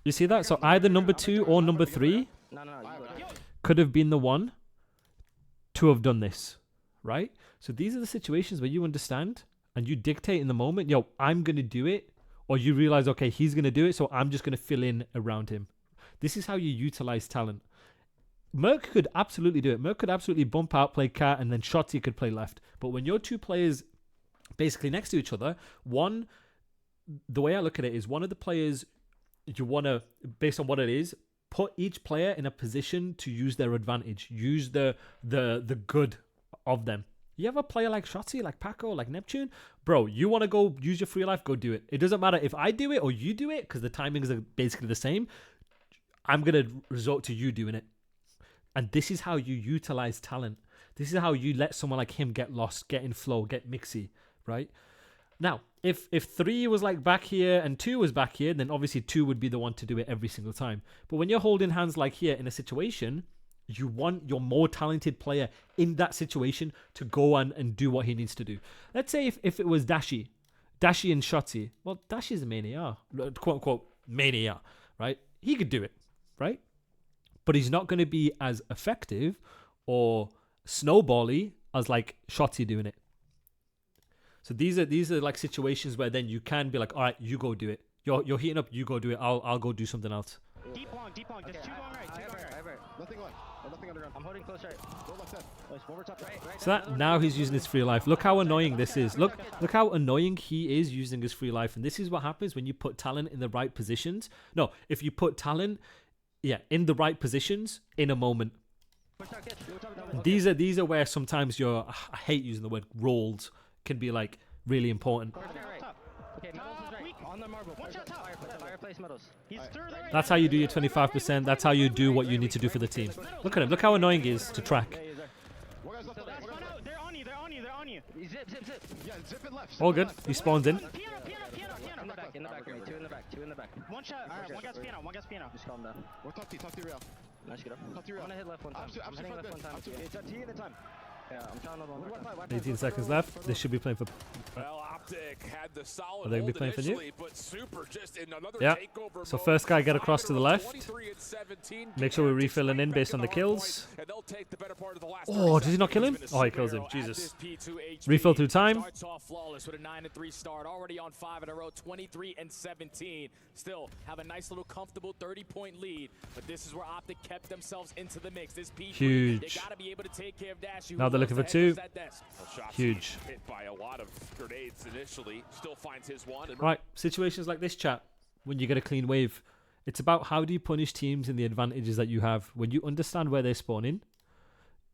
You see that? So either number 2 or number 3 could have been the one to have done this, right? So these are the situations where you understand and you dictate in the moment, yo, I'm going to do it. Or you realize, okay, he's going to do it, so I'm just going to fill in around him. This is how you utilize talent. Merc could absolutely do it. Merc could absolutely bump out, play cat, and then Shotzi could play left. But when you're 2 players basically next to each other, the way I look at it is one of the players you want to, based on what it is, put each player in a position to use their advantage, use the good of them. You have a player like Shotzi, like Paco, like Neptune, bro, you want to go use your free life, go do it. It doesn't matter if I do it or you do it, because the timings are basically the same. I'm going to resort to you doing it. And this is how you utilize talent. This is how you let someone like him get lost, get in flow, get mixy, right? Now, if 3 was like back here and 2 was back here, then obviously 2 would be the one to do it every single time. But when you're holding hands like here in a situation, you want your more talented player in that situation to go on and do what he needs to do. Let's say if it was Dashi and Shotzi. Well, Dashi's a main AR, quote unquote main AR, right? He could do it, right? But he's not going to be as effective or snowbally as like Shotzi doing it. So these are like situations where then you can be like, all right, you go do it. You're heating up, you go do it. I'll go do something else. Deep long. There's 2 long right. Nothing left. Nothing underground. I'm holding close right. Go left side. Nice. One more top right. So that now he's using his free life. Look how annoying this is. Look how annoying he is using his free life. And this is what happens when you put talent in the right positions. No, if you put talent, in the right positions in a moment. These are where sometimes I hate using the word roles can be like really important. Okay, Metals is right. On the marble. Fireplace Metals. He's through the right. That's how you do your 25%. That's how you do what you need to do for the team. Look at him. Look how annoying he is to track. They're on you. Zip. Yeah, zip it left. All good. He spawns in. In the back. Two in the back. One shot. Alright, one guy's piano. Just calm down. We're top T real. Nice, get up. Top T real. I'm gonna hit left one time. I'm hitting left one time. It's at T in the time. Yeah, I'm trying another one. 18 seconds left. They should be playing for... Well, Optic had the solid Are they going to be playing for you? but Super just in another Yeah. takeover So mode. first guy get across to the left. 23-17. Make sure we're Heretics refilling in right based back on the hard kills. point, and they'll take the better part of the last Oh, 30 did he not kill him? seconds. Oh, he kills him. At Jesus. this P2 HP, Refill through time. Starts off flawless with a 9-3 start, already on 5 in a row, 23-17. Still have a nice little comfortable 30-point lead, but this is where Optic kept themselves into the mix. This P3, Huge. they gotta be able to take care of Dashy. Now they're looking for two. Shots Huge. hit by a lot of grenades initially, still finds his one. And Right, situations like this, chat, when you get a clean wave, it's about how do you punish teams and the advantages that you have. When you understand where they're spawning,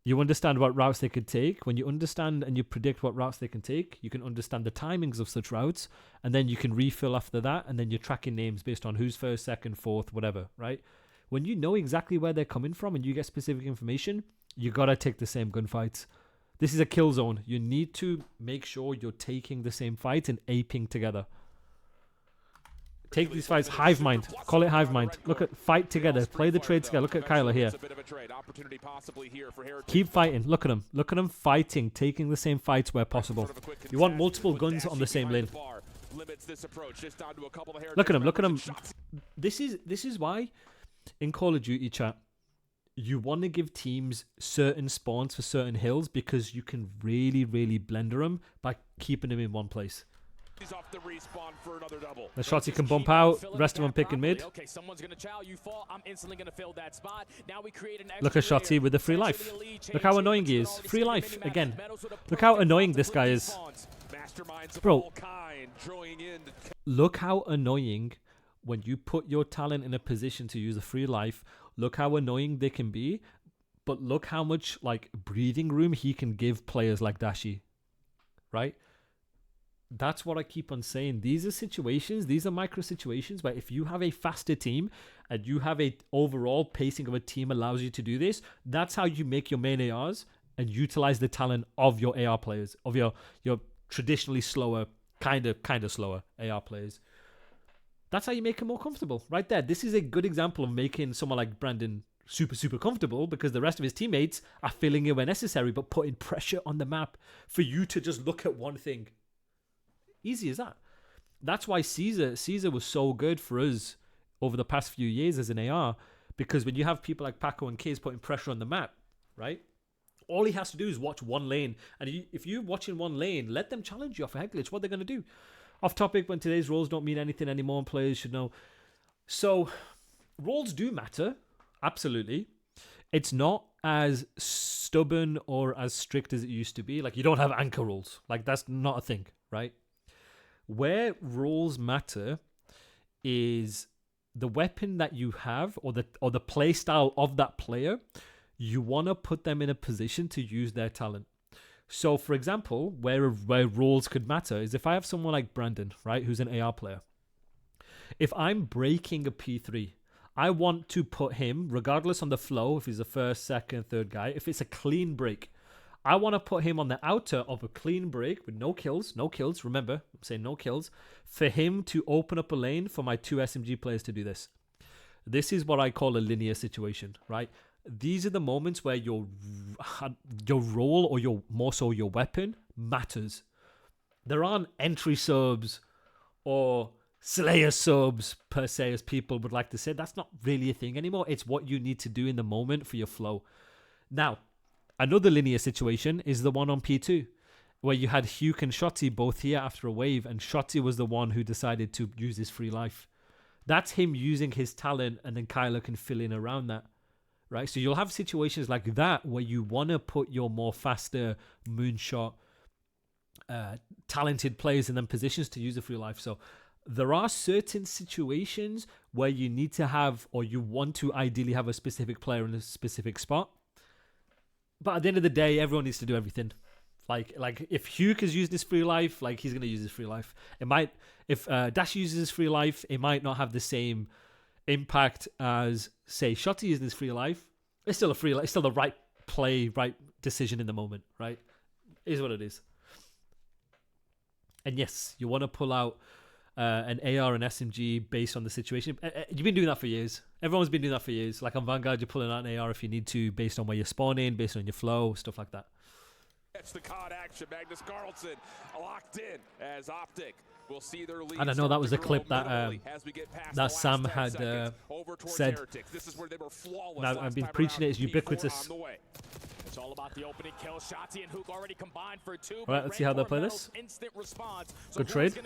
you understand what routes they could take. When you understand and you predict what routes they can take, you can understand the timings of such routes, and then you can refill after that, and then you're tracking names based on who's first, second, fourth, whatever, right? When you know exactly where they're coming from and you get specific information, you gotta take the same gunfights. This is a kill zone. You need to make sure you're taking the same fights and aping together. Take these fights, hive mind. Call it hive mind. Look at fight together. Play the trade together. Look at Kyler here. Keep fighting. Look at them. Look at them fighting, taking the same fights where possible. You want multiple guns on the same lane. Look at them. Look at them. This is why in Call of Duty, chat, you want to give teams certain spawns for certain hills because you can really, really blender them by keeping them in one place. He's off the respawn for another double. The shots he can bump out, rest of them picking mid. Okay, someone's gonna chow, you fall, I'm instantly gonna fill that spot. Now we create an Look at Shotty with the free life. Look how annoying he is. Free life again. Look how annoying this guy is. Bro, look how annoying when you put your talent in a position to use a free life. Look how annoying they can be, but look how much like breathing room he can give players like Dashi, right? That's what I keep on saying. These are situations, these are micro situations where if you have a faster team and you have a overall pacing of a team allows you to do this, that's how you make your main ARs and utilize the talent of your AR players, of your traditionally slower, kind of slower AR players. That's how you make them more comfortable, right there. This is a good example of making someone like Brandon super, super comfortable because the rest of his teammates are filling in where necessary, but putting pressure on the map for you to just look at one thing. Easy as that. That's why Caesar was so good for us over the past few years as an AR, because when you have people like Paco and Kiz putting pressure on the map, right? All he has to do is watch one lane. And if you're watching one lane, let them challenge you off a head glitch. What are they going to do? Off topic, when today's roles don't mean anything anymore and players should know. So, roles do matter. Absolutely. It's not as stubborn or as strict as it used to be. Like, you don't have anchor roles. Like, that's not a thing, right? Where roles matter is the weapon that you have or the play style of that player. You want to put them in a position to use their talent. So, for example, where roles could matter is if I have someone like Brandon, right, who's an AR player. If I'm breaking a P3, I want to put him, regardless on the flow, if he's a first, second, third guy, if it's a clean break, I want to put him on the outer of a clean break with no kills, remember, I'm saying no kills, for him to open up a lane for my two SMG players to do this. This is what I call a linear situation, right? These are the moments where your role or more so your weapon matters. There aren't entry subs or Slayer subs per se, as people would like to say. That's not really a thing anymore. It's what you need to do in the moment for your flow. Now, another linear situation is the one on P2, where you had Hugh and Shotty both here after a wave, and Shotty was the one who decided to use his free life. That's him using his talent, and then Kyler can fill in around that. right? So you'll have situations like that where you want to put your more faster moonshot, talented players in them positions to use a free life. So there are certain situations where you need to have, or you want to ideally have, a specific player in a specific spot. But at the end of the day, everyone needs to do everything. Like if Hugh is using his free life, like he's gonna use his free life. It might, if Dash uses his free life, it might not have the same impact as, say, Shotty using his free life. It's still a free life. It's still the right play, right decision in the moment, right? It is what it is. And yes, you want to pull out an AR and SMG based on the situation. You've been doing that for years. Everyone's been doing that for years. Like on Vanguard, you're pulling out an AR if you need to, based on where you're spawning, based on your flow, stuff like that. Catch the COD action. Magnus Carlson locked in as Optic will see their lead. And I know that was a clip that that Sam had said. This is where they were flawless. Now, I've been preaching it. It's ubiquitous. It's all about the opening kill. Shotzi and Hook already combined for 2. All right, let's see how they play this. Instant response. Good trade.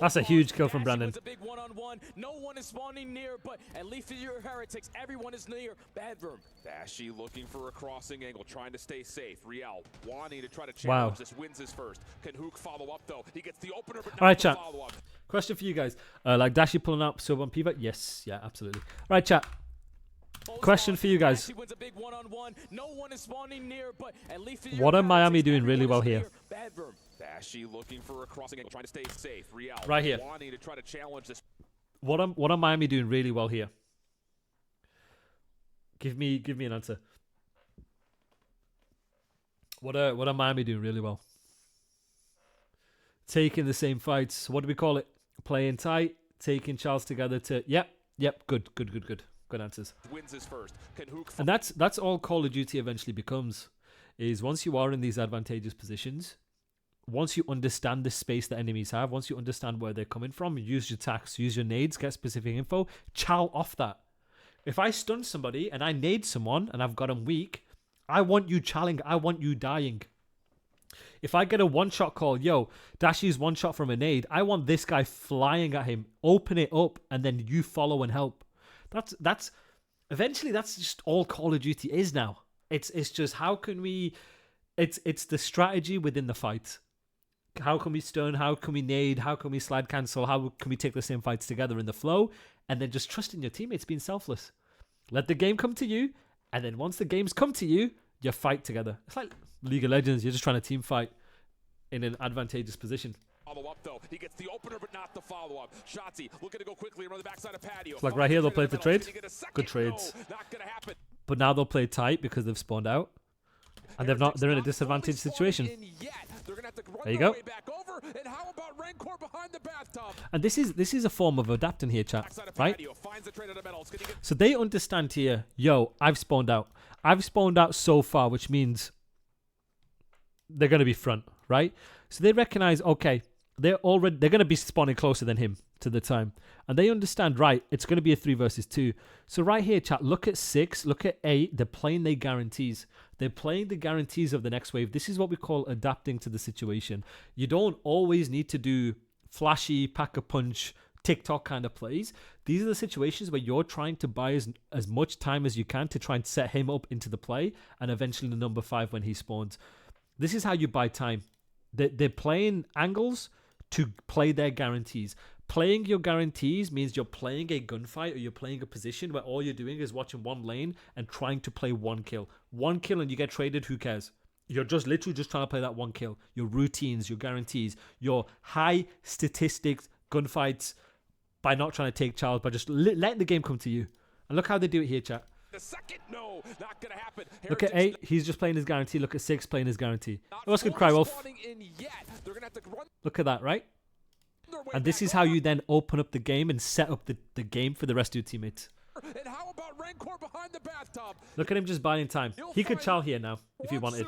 That's a huge kill from Brandon. A big one-on-one. No one is spawning near, but at least for your Heretics, everyone is near bedroom. Dashy looking for a crossing angle, trying to stay safe. Riel wanting to try to challenge this, wins his first. Can Hook follow up though? He gets the opener, but all right, not chat. the follow-up. Question for you guys: like Dashy pulling up sub on Piva? Yes, yeah, absolutely. All right, chat. Question for you guys. What are Miami doing really well here? Dashy looking for a crossing angle, trying to stay safe. Riel right here. Wanting to try to challenge this. What are Miami doing really well here? Give me an answer. What are Miami doing really well? Taking the same fights. What do we call it? Playing tight, taking Charles together to yep, good. Good answers. Wins his first. And that's all Call of Duty eventually becomes, is once you are in these advantageous positions, once you understand the space that enemies have, once you understand where they're coming from, use your attacks, use your nades, get specific info, chow off that. If I stun somebody and I nade someone and I've got them weak, I want you chowing, I want you dying. If I get a one-shot call, yo, Dashy's one shot from a nade, I want this guy flying at him, open it up, and then you follow and help. That's eventually that's just all Call of Duty is now. It's just how can we, it's the strategy within the fight. How can we stun? How can we nade? How can we slide cancel? How can we take the same fights together in the flow? And then just trusting your teammates, being selfless. Let the game come to you, and then once the games come to you, you fight together. It's like League of Legends. You're just trying to team fight in an advantageous position. Follow up though. He gets the opener, but not the follow up. Shotzi looking to go quickly around the backside of patio. It's like right here, they'll play for trade. Good trades. No, not gonna happen. But now they'll play tight because they've spawned out, and they're in a disadvantaged situation. There you go. And how about Rancor behind the bathtub? And this is a form of adapting here, chat, right? So they understand here, yo, I've spawned out. I've spawned out so far, which means they're going to be front, right? So they recognize, okay, they're going to be spawning closer than him to the time. And they understand, right, it's going to be a 3 versus 2. So right here, chat, look at 6, look at 8. They're playing their guarantees. They're playing the guarantees of the next wave. This is what we call adapting to the situation. You don't always need to do flashy, pack-a-punch, TikTok kind of plays. These are the situations where you're trying to buy as much time as you can to try and set him up into the play and eventually the number 5 when he spawns. This is how you buy time. They're playing angles to play their guarantees. Playing your guarantees means you're playing a gunfight or you're playing a position where all you're doing is watching one lane and trying to play one kill. One kill and you get traded, who cares? You're just literally just trying to play that one kill. Your routines, your guarantees, your high statistics, gunfights by not trying to take Charles, by just letting the game come to you. And look how they do it here, chat. The second, no, not gonna happen. Look at 8, he's just playing his guarantee. Look at 6, playing his guarantee. What's good, Crywolf? Look at that, right? And this is how you then open up the game and set up the game for the rest of your teammates. And how about Rancor behind the bathtub? Look at him just buying time. He could chow here now if he wanted.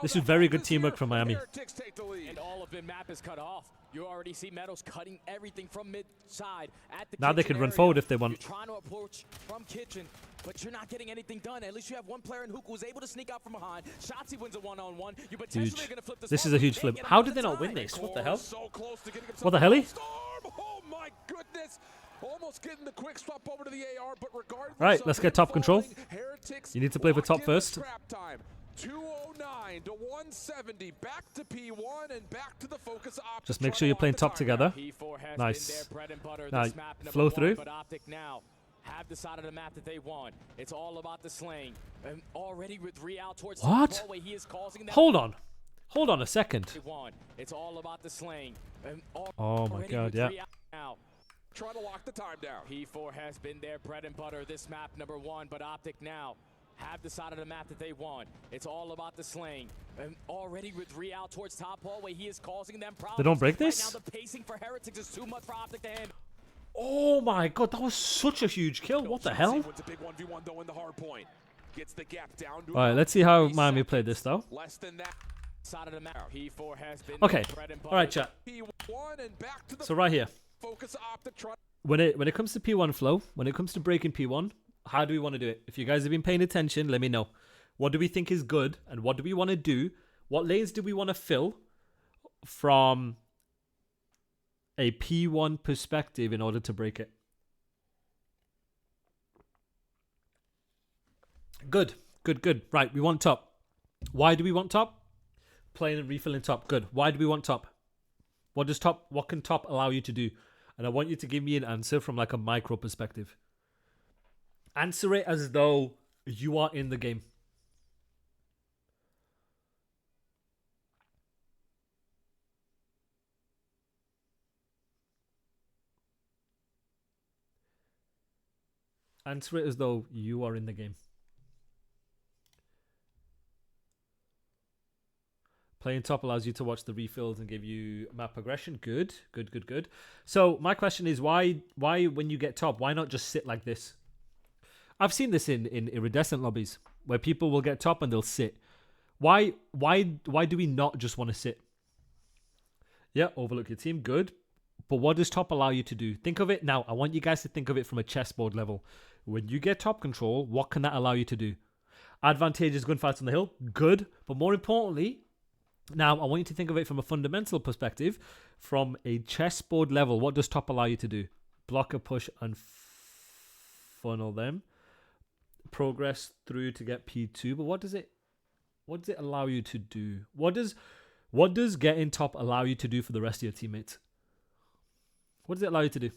This is very good teamwork from Miami. And all of the map is cut off. You already see Meadows cutting everything from mid-side at the now they can run forward if they want. You're trying to approach from kitchen, but you're not getting anything done. At least you have one player in Hook who was able to sneak out from behind. Shotzi wins a one-on-one. You potentially are going to flip this is a huge flip. How did they not win this? What the hell? What the hell? Oh my goodness! almost getting the quick swap over to the AR, but regardless. Right, let's get top control. Heretics You need to play for top locked in the first. scrap time. 209 to 170, back to P1 and back to the focus Optic. Just make sure you're playing top together. Nice. Now, flow through. But Optic now have the side of the map that they want. It's all about the slaying. And already with 3 out towards the What? hallway, he is causing them. Hold on. Hold on a second. It's all about the slaying. And Oh my already god, with yeah. 3 out now. Trying to lock the time down. P4 has been their bread and butter, this map #1, but Optic now have the side of the map that they want. It's all about the slaying. And already with 3 out towards top hallway, he is causing them problems. They don't break Right this? now, the pacing for Heretics is too much for Optic to handle. Oh my god, that was such a huge kill. What the hell? Wins a big 1v1 though in the hard point. Gets the gap down to Alright, let's see how Miami played this though. less than that. Side of the map. P4 has been Okay. their bread and butter. Alright, chat. P1 and back to the So right here. focus Optic trying. When it comes to P1 flow, when it comes to breaking P1, how do we want to do it? If you guys have been paying attention, let me know. What do we think is good and what do we want to do? What lanes do we want to fill from a P1 perspective in order to break it? Good. Right, we want top. Why do we want top? Playing and refilling top. Good. Why do we want top? What can top allow you to do? And I want you to give me an answer from like a micro perspective. Answer it as though you are in the game. Answer it as though you are in the game. Playing top allows you to watch the refills and give you map progression. Good. So my question is, why when you get top, why not just sit like this? I've seen this in iridescent lobbies where people will get top and they'll sit. Why do we not just want to sit? Yeah, overlook your team. Good. But what does top allow you to do? Think of it now. I want you guys to think of it from a chessboard level. When you get top control, what can that allow you to do? Advantageous gunfights on the hill. Good. But more importantly, now, I want you to think of it from a fundamental perspective. From a chessboard level, what does top allow you to do? Block a push and funnel them. Progress through to get P2. But what does it allow you to do? What does getting top allow you to do for the rest of your teammates? What does it allow you to do?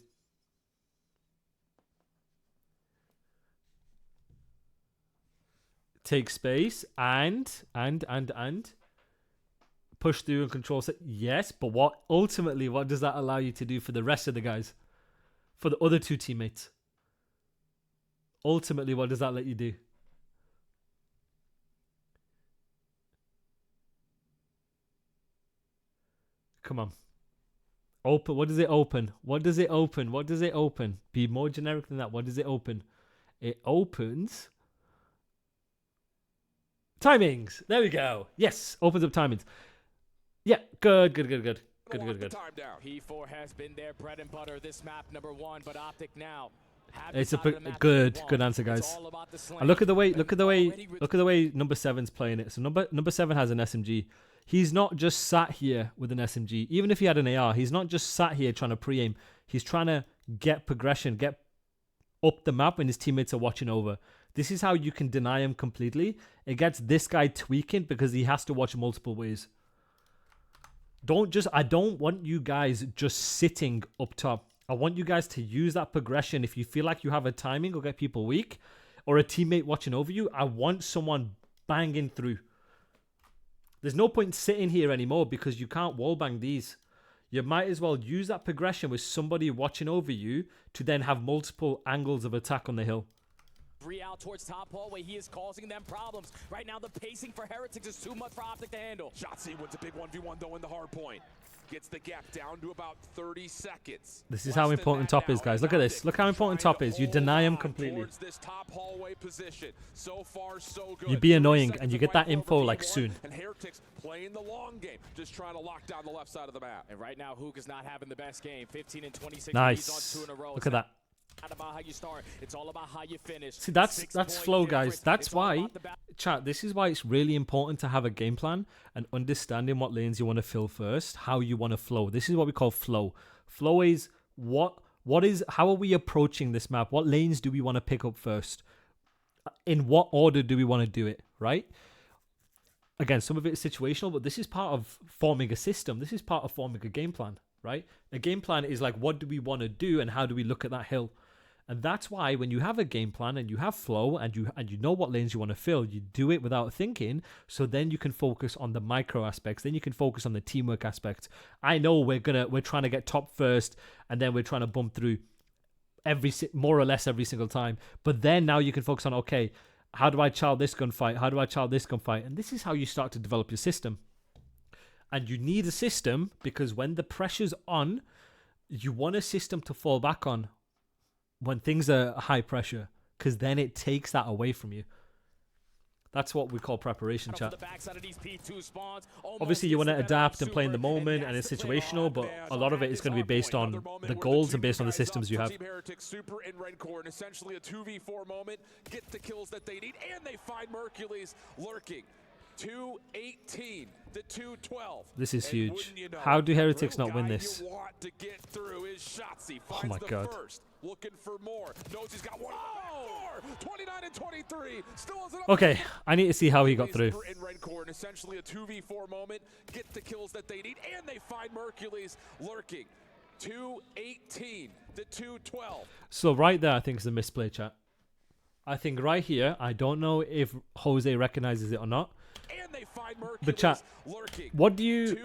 Take space and push through and control set. Yes, but what does that allow you to do for the rest of the guys? For the other two teammates? Ultimately, what does that let you do? Come on. Open. What does it open? What does it open? What does it open? Be more generic than that. What does it open? It opens timings. There we go. Yes, opens up timings. Yeah, good. P4 has been their bread and butter, this map #1, but Optic now. It's a good answer, guys. And look at the way number 7's playing it. So number 7 has an SMG. He's not just sat here with an SMG. Even if he had an AR, he's not just sat here trying to pre-aim. He's trying to get progression, get up the map when his teammates are watching over. This is how you can deny him completely. It gets this guy tweaking because he has to watch multiple ways. I don't want you guys just sitting up top. I want you guys to use that progression. If you feel like you have a timing or get people weak or a teammate watching over you, I want someone banging through. There's no point sitting here anymore because you can't wallbang these. You might as well use that progression with somebody watching over you to then have multiple angles of attack on the hill. 3 out towards top hallway, he is causing them problems. Right now, the pacing for Heretics is too much for Optic to handle. Shotzzy wins a big 1v1 though in the hard point. Gets the gap down to about 30 seconds. This is how important top is, guys. Look at this. Look how important top is. You deny him completely. This top hallway position. So far, so good. You be annoying and you get that info like soon. And Heretics playing the long game, just trying to lock down the left side of the map. And right now, Hook is not having the best game. 15 and 26. Nice. On 2 in a row. Look at that. Not about how you start, it's all about how you finish. See, that's flow, guys. That's why, chat, this is why it's really important to have a game plan and understanding what lanes you want to fill first, how you want to flow. This is what we call flow. Flow is what How are we approaching this map? What lanes do we want to pick up first? In what order do we want to do it, right? Again, some of it is situational, but this is part of forming a system. This is part of forming a game plan, right? A game plan is like, what do we want to do and how do we look at that hill? And that's why when you have a game plan and you have flow and you know what lanes you want to fill, you do it without thinking. So then you can focus on the micro aspects. Then you can focus on the teamwork aspects. I know we're trying to get top first, and then we're trying to bump through more or less every single time. But then now you can focus on, okay, how do I child this gunfight? How do I child this gunfight? And this is how you start to develop your system. And you need a system because when the pressure's on, you want a system to fall back on when things are high pressure, because then it takes that away from you. That's what we call preparation, chat. Obviously, you want to adapt and play in the moment, and it's situational, but a lot of it is going to be based on the goals and based on the systems you have. Heretics super in red core, and essentially a 2v4 moment, get the kills that they need, and they find Mercules lurking. 2-18 to 2-12. This is huge. How do Heretics not win this? Oh my god. Looking for more. Knows he's got one. 29 and 23. Still has okay, I need to see how he got through. In red core, and essentially a 2v4 moment, get the kills that they need, and they find Mercules lurking. 2-18 to 2-12. So right there, I think is a misplay, chat. I think right here, I don't know if Jose recognizes it or not. And they find Mercules but chat, lurking. What do you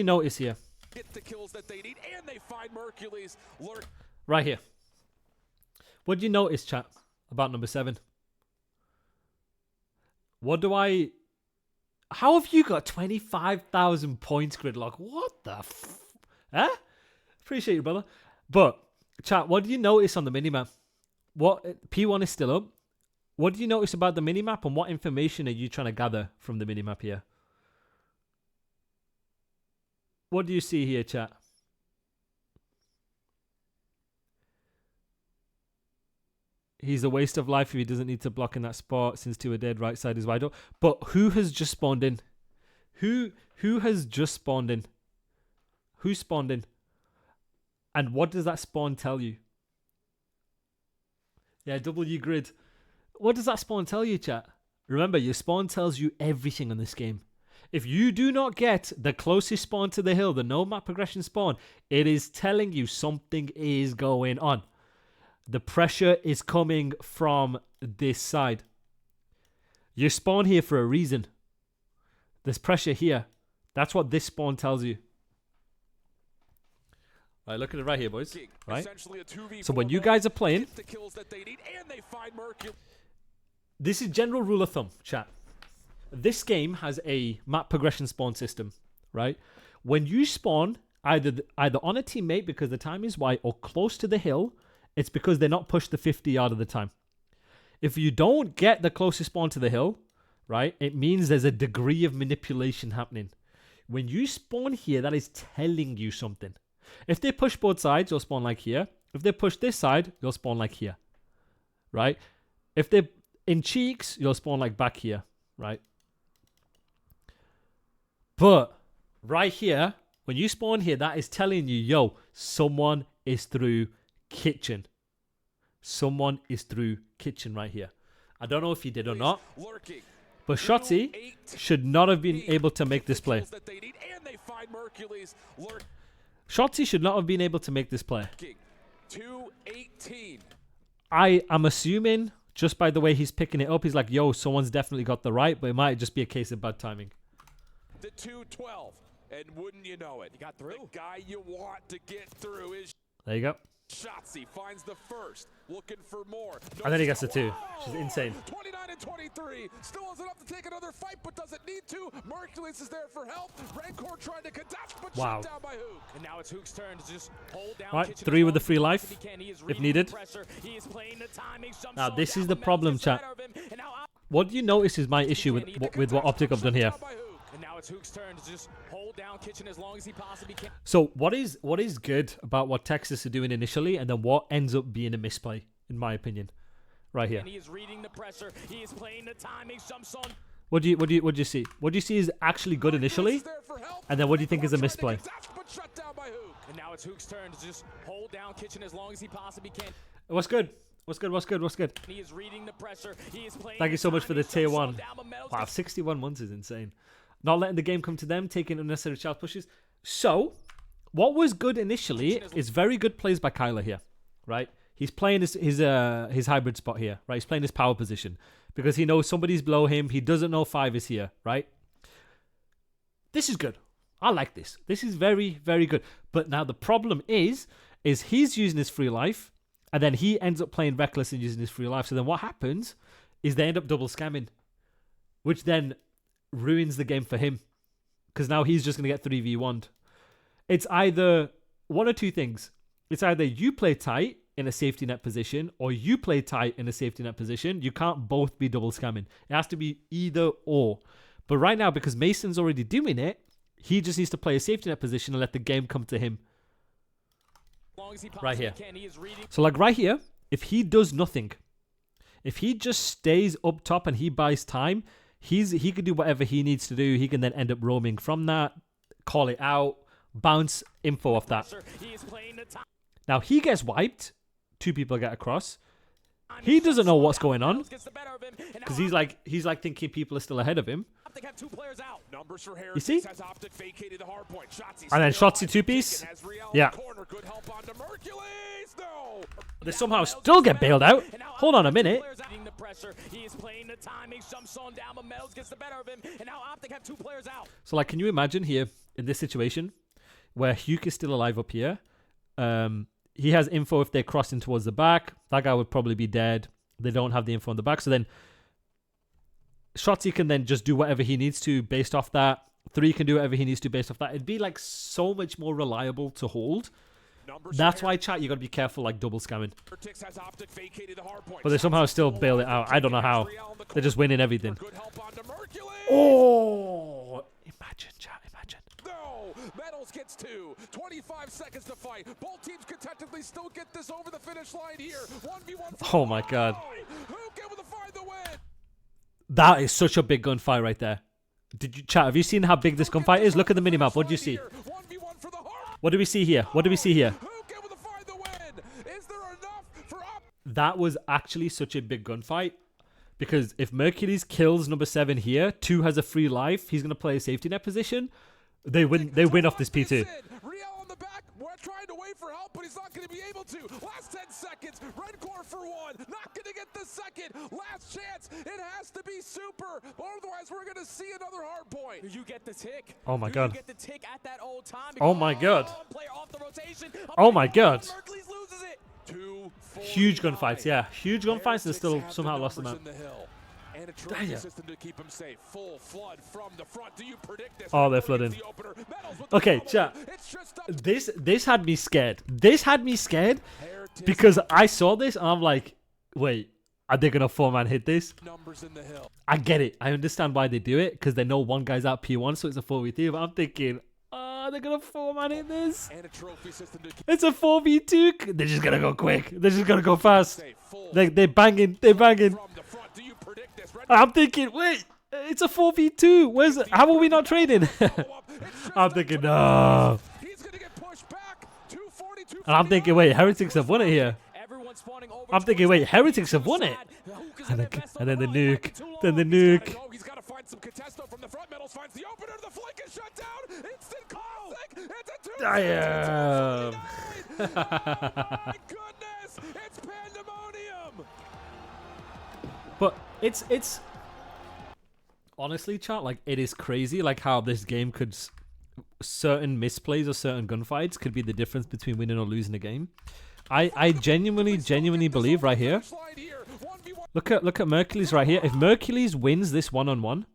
notice here? Get the kills that they need, and they find Mercules lurking. Right here. What do you notice, chat, about number 7? How have you got 25,000 points, Gridlock? What the huh? Appreciate you, brother. But, chat, what do you notice on the minimap? What P1 is still up. What do you notice about the minimap, and what information are you trying to gather from the minimap here? What do you see here, chat? He's a waste of life if he doesn't need to block in that spot since 2 are dead. Right side is wide open. But who has just spawned in? Who has just spawned in? Who spawned in? And what does that spawn tell you? Yeah, W grid. What does that spawn tell you, chat? Remember, your spawn tells you everything on this game. If you do not get the closest spawn to the hill, the no map progression spawn, it is telling you something is going on. The pressure is coming from this side. You spawn here for a reason. There's pressure here. That's what this spawn tells you. Right, look at it right here, boys. Right? So when you guys are playing, this is general rule of thumb, chat. This game has a map progression spawn system, right? When you spawn either on a teammate because the time is wide or close to the hill, it's because they're not pushed the 50 yard of the time. If you don't get the closest spawn to the hill, right, it means there's a degree of manipulation happening. When you spawn here, that is telling you something. If they push both sides, you'll spawn like here. If they push this side, you'll spawn like here, right? If they're in cheeks, you'll spawn like back here, right? But right here, when you spawn here, that is telling you, yo, someone is through kitchen. Someone is through kitchen right here. I don't know if he did or not, but Shotzi should not have been able to make this play. Shotzi should not have been able to make this play. I am assuming, just by the way he's picking it up, he's like, yo, someone's definitely got the right, but it might just be a case of bad timing. The 2-12, and wouldn't you know it, you got through. The guy you want to get through is there you go. Shotzi finds the first, looking for more. And then he gets the 2, which is insane. 29 and 23, still has enough to take another fight, but doesn't need to. Mercules is there for help. Rancor trying to conduct, but shut down by Hook. And now it's Hook's turn to just hold down. Right, 3 with the free life, if needed. Now this is the problem, chat. What do you notice is my issue with what Optic have done here? And now it's Hook's turn to just hold down Kitchen as long as he possibly can. So what is good about what Texas are doing initially, and then what ends up being a misplay, in my opinion, right here. And he is reading the pressure. He is playing the timing. What do you see? What do you see is actually good initially, and then what do you think is a misplay? And now it's Hook's turn to just hold down Kitchen as long as he possibly can. What's good? What's good? What's good? What's good? He is reading the pressure. He is playing. Thank you so much for the tier 1. Wow, Wow, 61 months is insane. Not letting the game come to them, taking unnecessary child pushes. So, what was good initially is very good plays by Kyler here, right? He's playing his hybrid spot here, right? He's playing his power position because he knows somebody's below him. He doesn't know 5 is here, right? This is good. I like this. This is very, very good. But now the problem is he's using his free life, and then he ends up playing reckless and using his free life. So then what happens is they end up double scamming, which then ruins the game for him because now he's just going to get 3v1'd. It's either one or two things. It's either you play tight in a safety net position or you play tight in a safety net position. You can't both be double scamming. It has to be either or. But right now, because Mason's already doing it, he just needs to play a safety net position and let the game come to him. Right here. So like right here, if he does nothing, if he just stays up top and he buys time, he can do whatever he needs to do. He can then end up roaming from that, call it out, bounce info off that. Now he gets wiped. 2 people get across. He doesn't know what's going on because he's like thinking people are still ahead of him. You see? And then Shotzzy 2-piece. Yeah. They somehow still get bailed out. Hold on a minute. So like, can you imagine here in this situation where Hugh is still alive up here? He has info if they're crossing towards the back. That guy would probably be dead. They don't have the info on the back. So then Shotzzy can then just do whatever he needs to based off that. 3 can do whatever he needs to based off that. It'd be like so much more reliable to hold. That's why, chat, you got to be careful like double scamming. But they somehow still bail it out. I don't know how. They're just winning everything. Oh! Imagine, chat, imagine. No! Metals gets 2. 25 seconds to fight. Both teams could technically still get this over the finish line here. 1v1 oh my god. Who able to find the win? That is such a big gunfight right there. Did you chat? Have you seen how big this gunfight is? Look at the minimap. What do you see? What do we see here? What do we see here? That was actually such a big gunfight. Because if Mercules kills number 7 here, 2 has a free life, he's going to play a safety net position. They win off this P2. Trying to wait for help, but he's not going to be able to. Last 10 seconds. Red core for 1. Not going to get the second. Last chance. It has to be super. Otherwise, we're going to see another hard point. You get the tick. Oh my god. You get the tick at that old time. Oh my god. Player off the rotation. Oh my god. Mercules loses it. Huge gunfights, yeah. Huge gunfights and still somehow lost them out. And a trophy system to keep him safe. Full flood from the front. Do you predict this? Oh, they're flooding. Okay, chat. This had me scared. This had me scared because I saw this and I'm like, wait, are they gonna 4-man hit this? I get it. I understand why they do it because they know one guy's out P1, so it's a 4v3. But I'm thinking, they're gonna 4-man hit this. It's a 4v2. They're just gonna go quick. They're just gonna go fast. They're banging. They're banging. I'm thinking, wait, it's a 4v2. Where's it? How are we not trading? I'm thinking, no. And I'm thinking, wait, Heretics have won it here. I'm thinking, wait, Heretics have won it. And then the nuke. Then the nuke. He's got to find some contesto from the front. Metals finds the opener. The flank is shut down. Instant classic. It's a 2. Damn. Oh my goodness. It's pandemonium. But it's honestly, chat, like it is crazy like how this game could certain misplays or certain gunfights could be the difference between winning or losing a game. I genuinely believe right here. Look at Mercules right here. If Mercules wins this 1-on-1,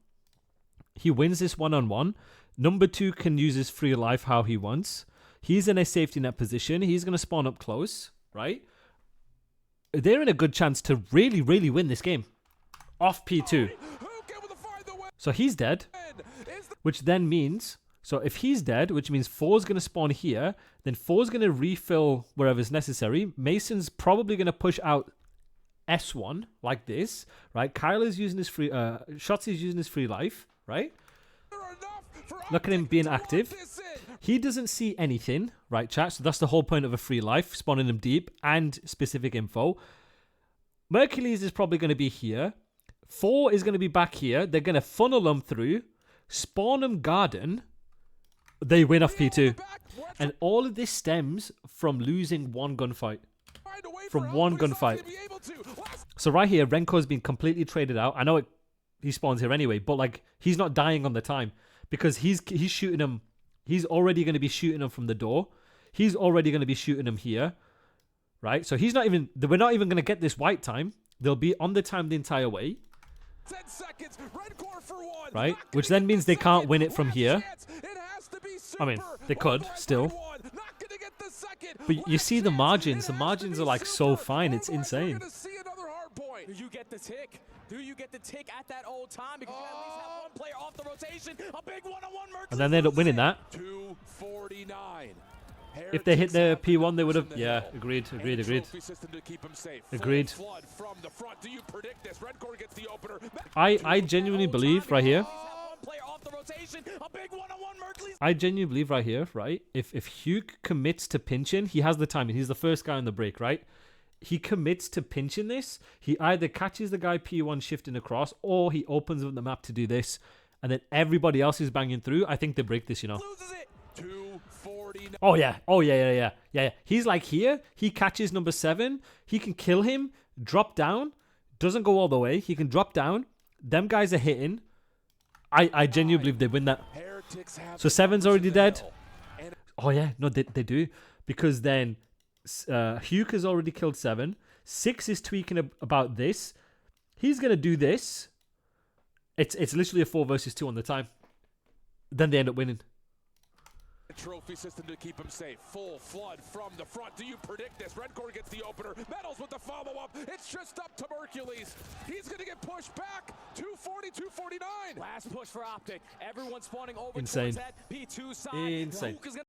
he wins this 1-on-1. Number 2 can use his free life how he wants. He's in a safety net position. He's gonna spawn up close, right? They're in a good chance to really win this game off P2. So he's dead, which then means, so if he's dead, which means 4's going to spawn here, then 4's going to refill wherever's necessary. Mason's probably going to push out S1 like this, right? Kyler's using his free, Shotzi's using his free life, right? Look at him being active. He doesn't see anything, right, chat? So that's the whole point of a free life, spawning them deep and specific info. Mercules is probably going to be here. 4 is going to be back here. They're going to funnel them through, spawn them garden. They win off P2. And all of this stems from losing one gunfight. From one gunfight. So right here, Renko's been completely traded out. I know he spawns here anyway, but like he's not dying on the time because he's shooting them. He's already going to be shooting them from the door. He's already going to be shooting them here, right? So he's not even. We're not even going to get this white time. They'll be on the time the entire way. 10 seconds, red core for 1. Right, which then means they can't win it from here. I mean, they could still. But you see the margins. The margins are like so fine. It's insane. Do you get the tick? Do you get the tick at that old time? Because you at least have one player off the rotation. A big one-on-one. And then they end up winning that. 249. If they hit the P1, they would have. Yeah, agreed. Agreed. I genuinely believe right here. I genuinely believe right here, right? If Hugh commits to pinching, he has the timing. He's the first guy on the break, right? He commits to pinching this. He either catches the guy P1 shifting across, or he opens up the map to do this, and then everybody else is banging through. I think they break this, you know. Oh yeah. He's like here. He catches number 7. He can kill him. Drop down. Doesn't go all the way. He can drop down. Them guys are hitting. I genuinely believe they win that. So 7's already dead. Oh yeah, no, they do, because then Hugh has already killed 7. 6 is tweaking about this. He's gonna do this. It's literally a 4 versus 2 on the time. Then they end up winning. Trophy system to keep him safe. Full flood from the front. Do you predict this? Red Core gets the opener. Metals with the follow-up. It's just up to Mercules. He's going to get pushed back. 240, 249. Last push for Optic. Everyone spawning over insane. towards that P2 side. Insane.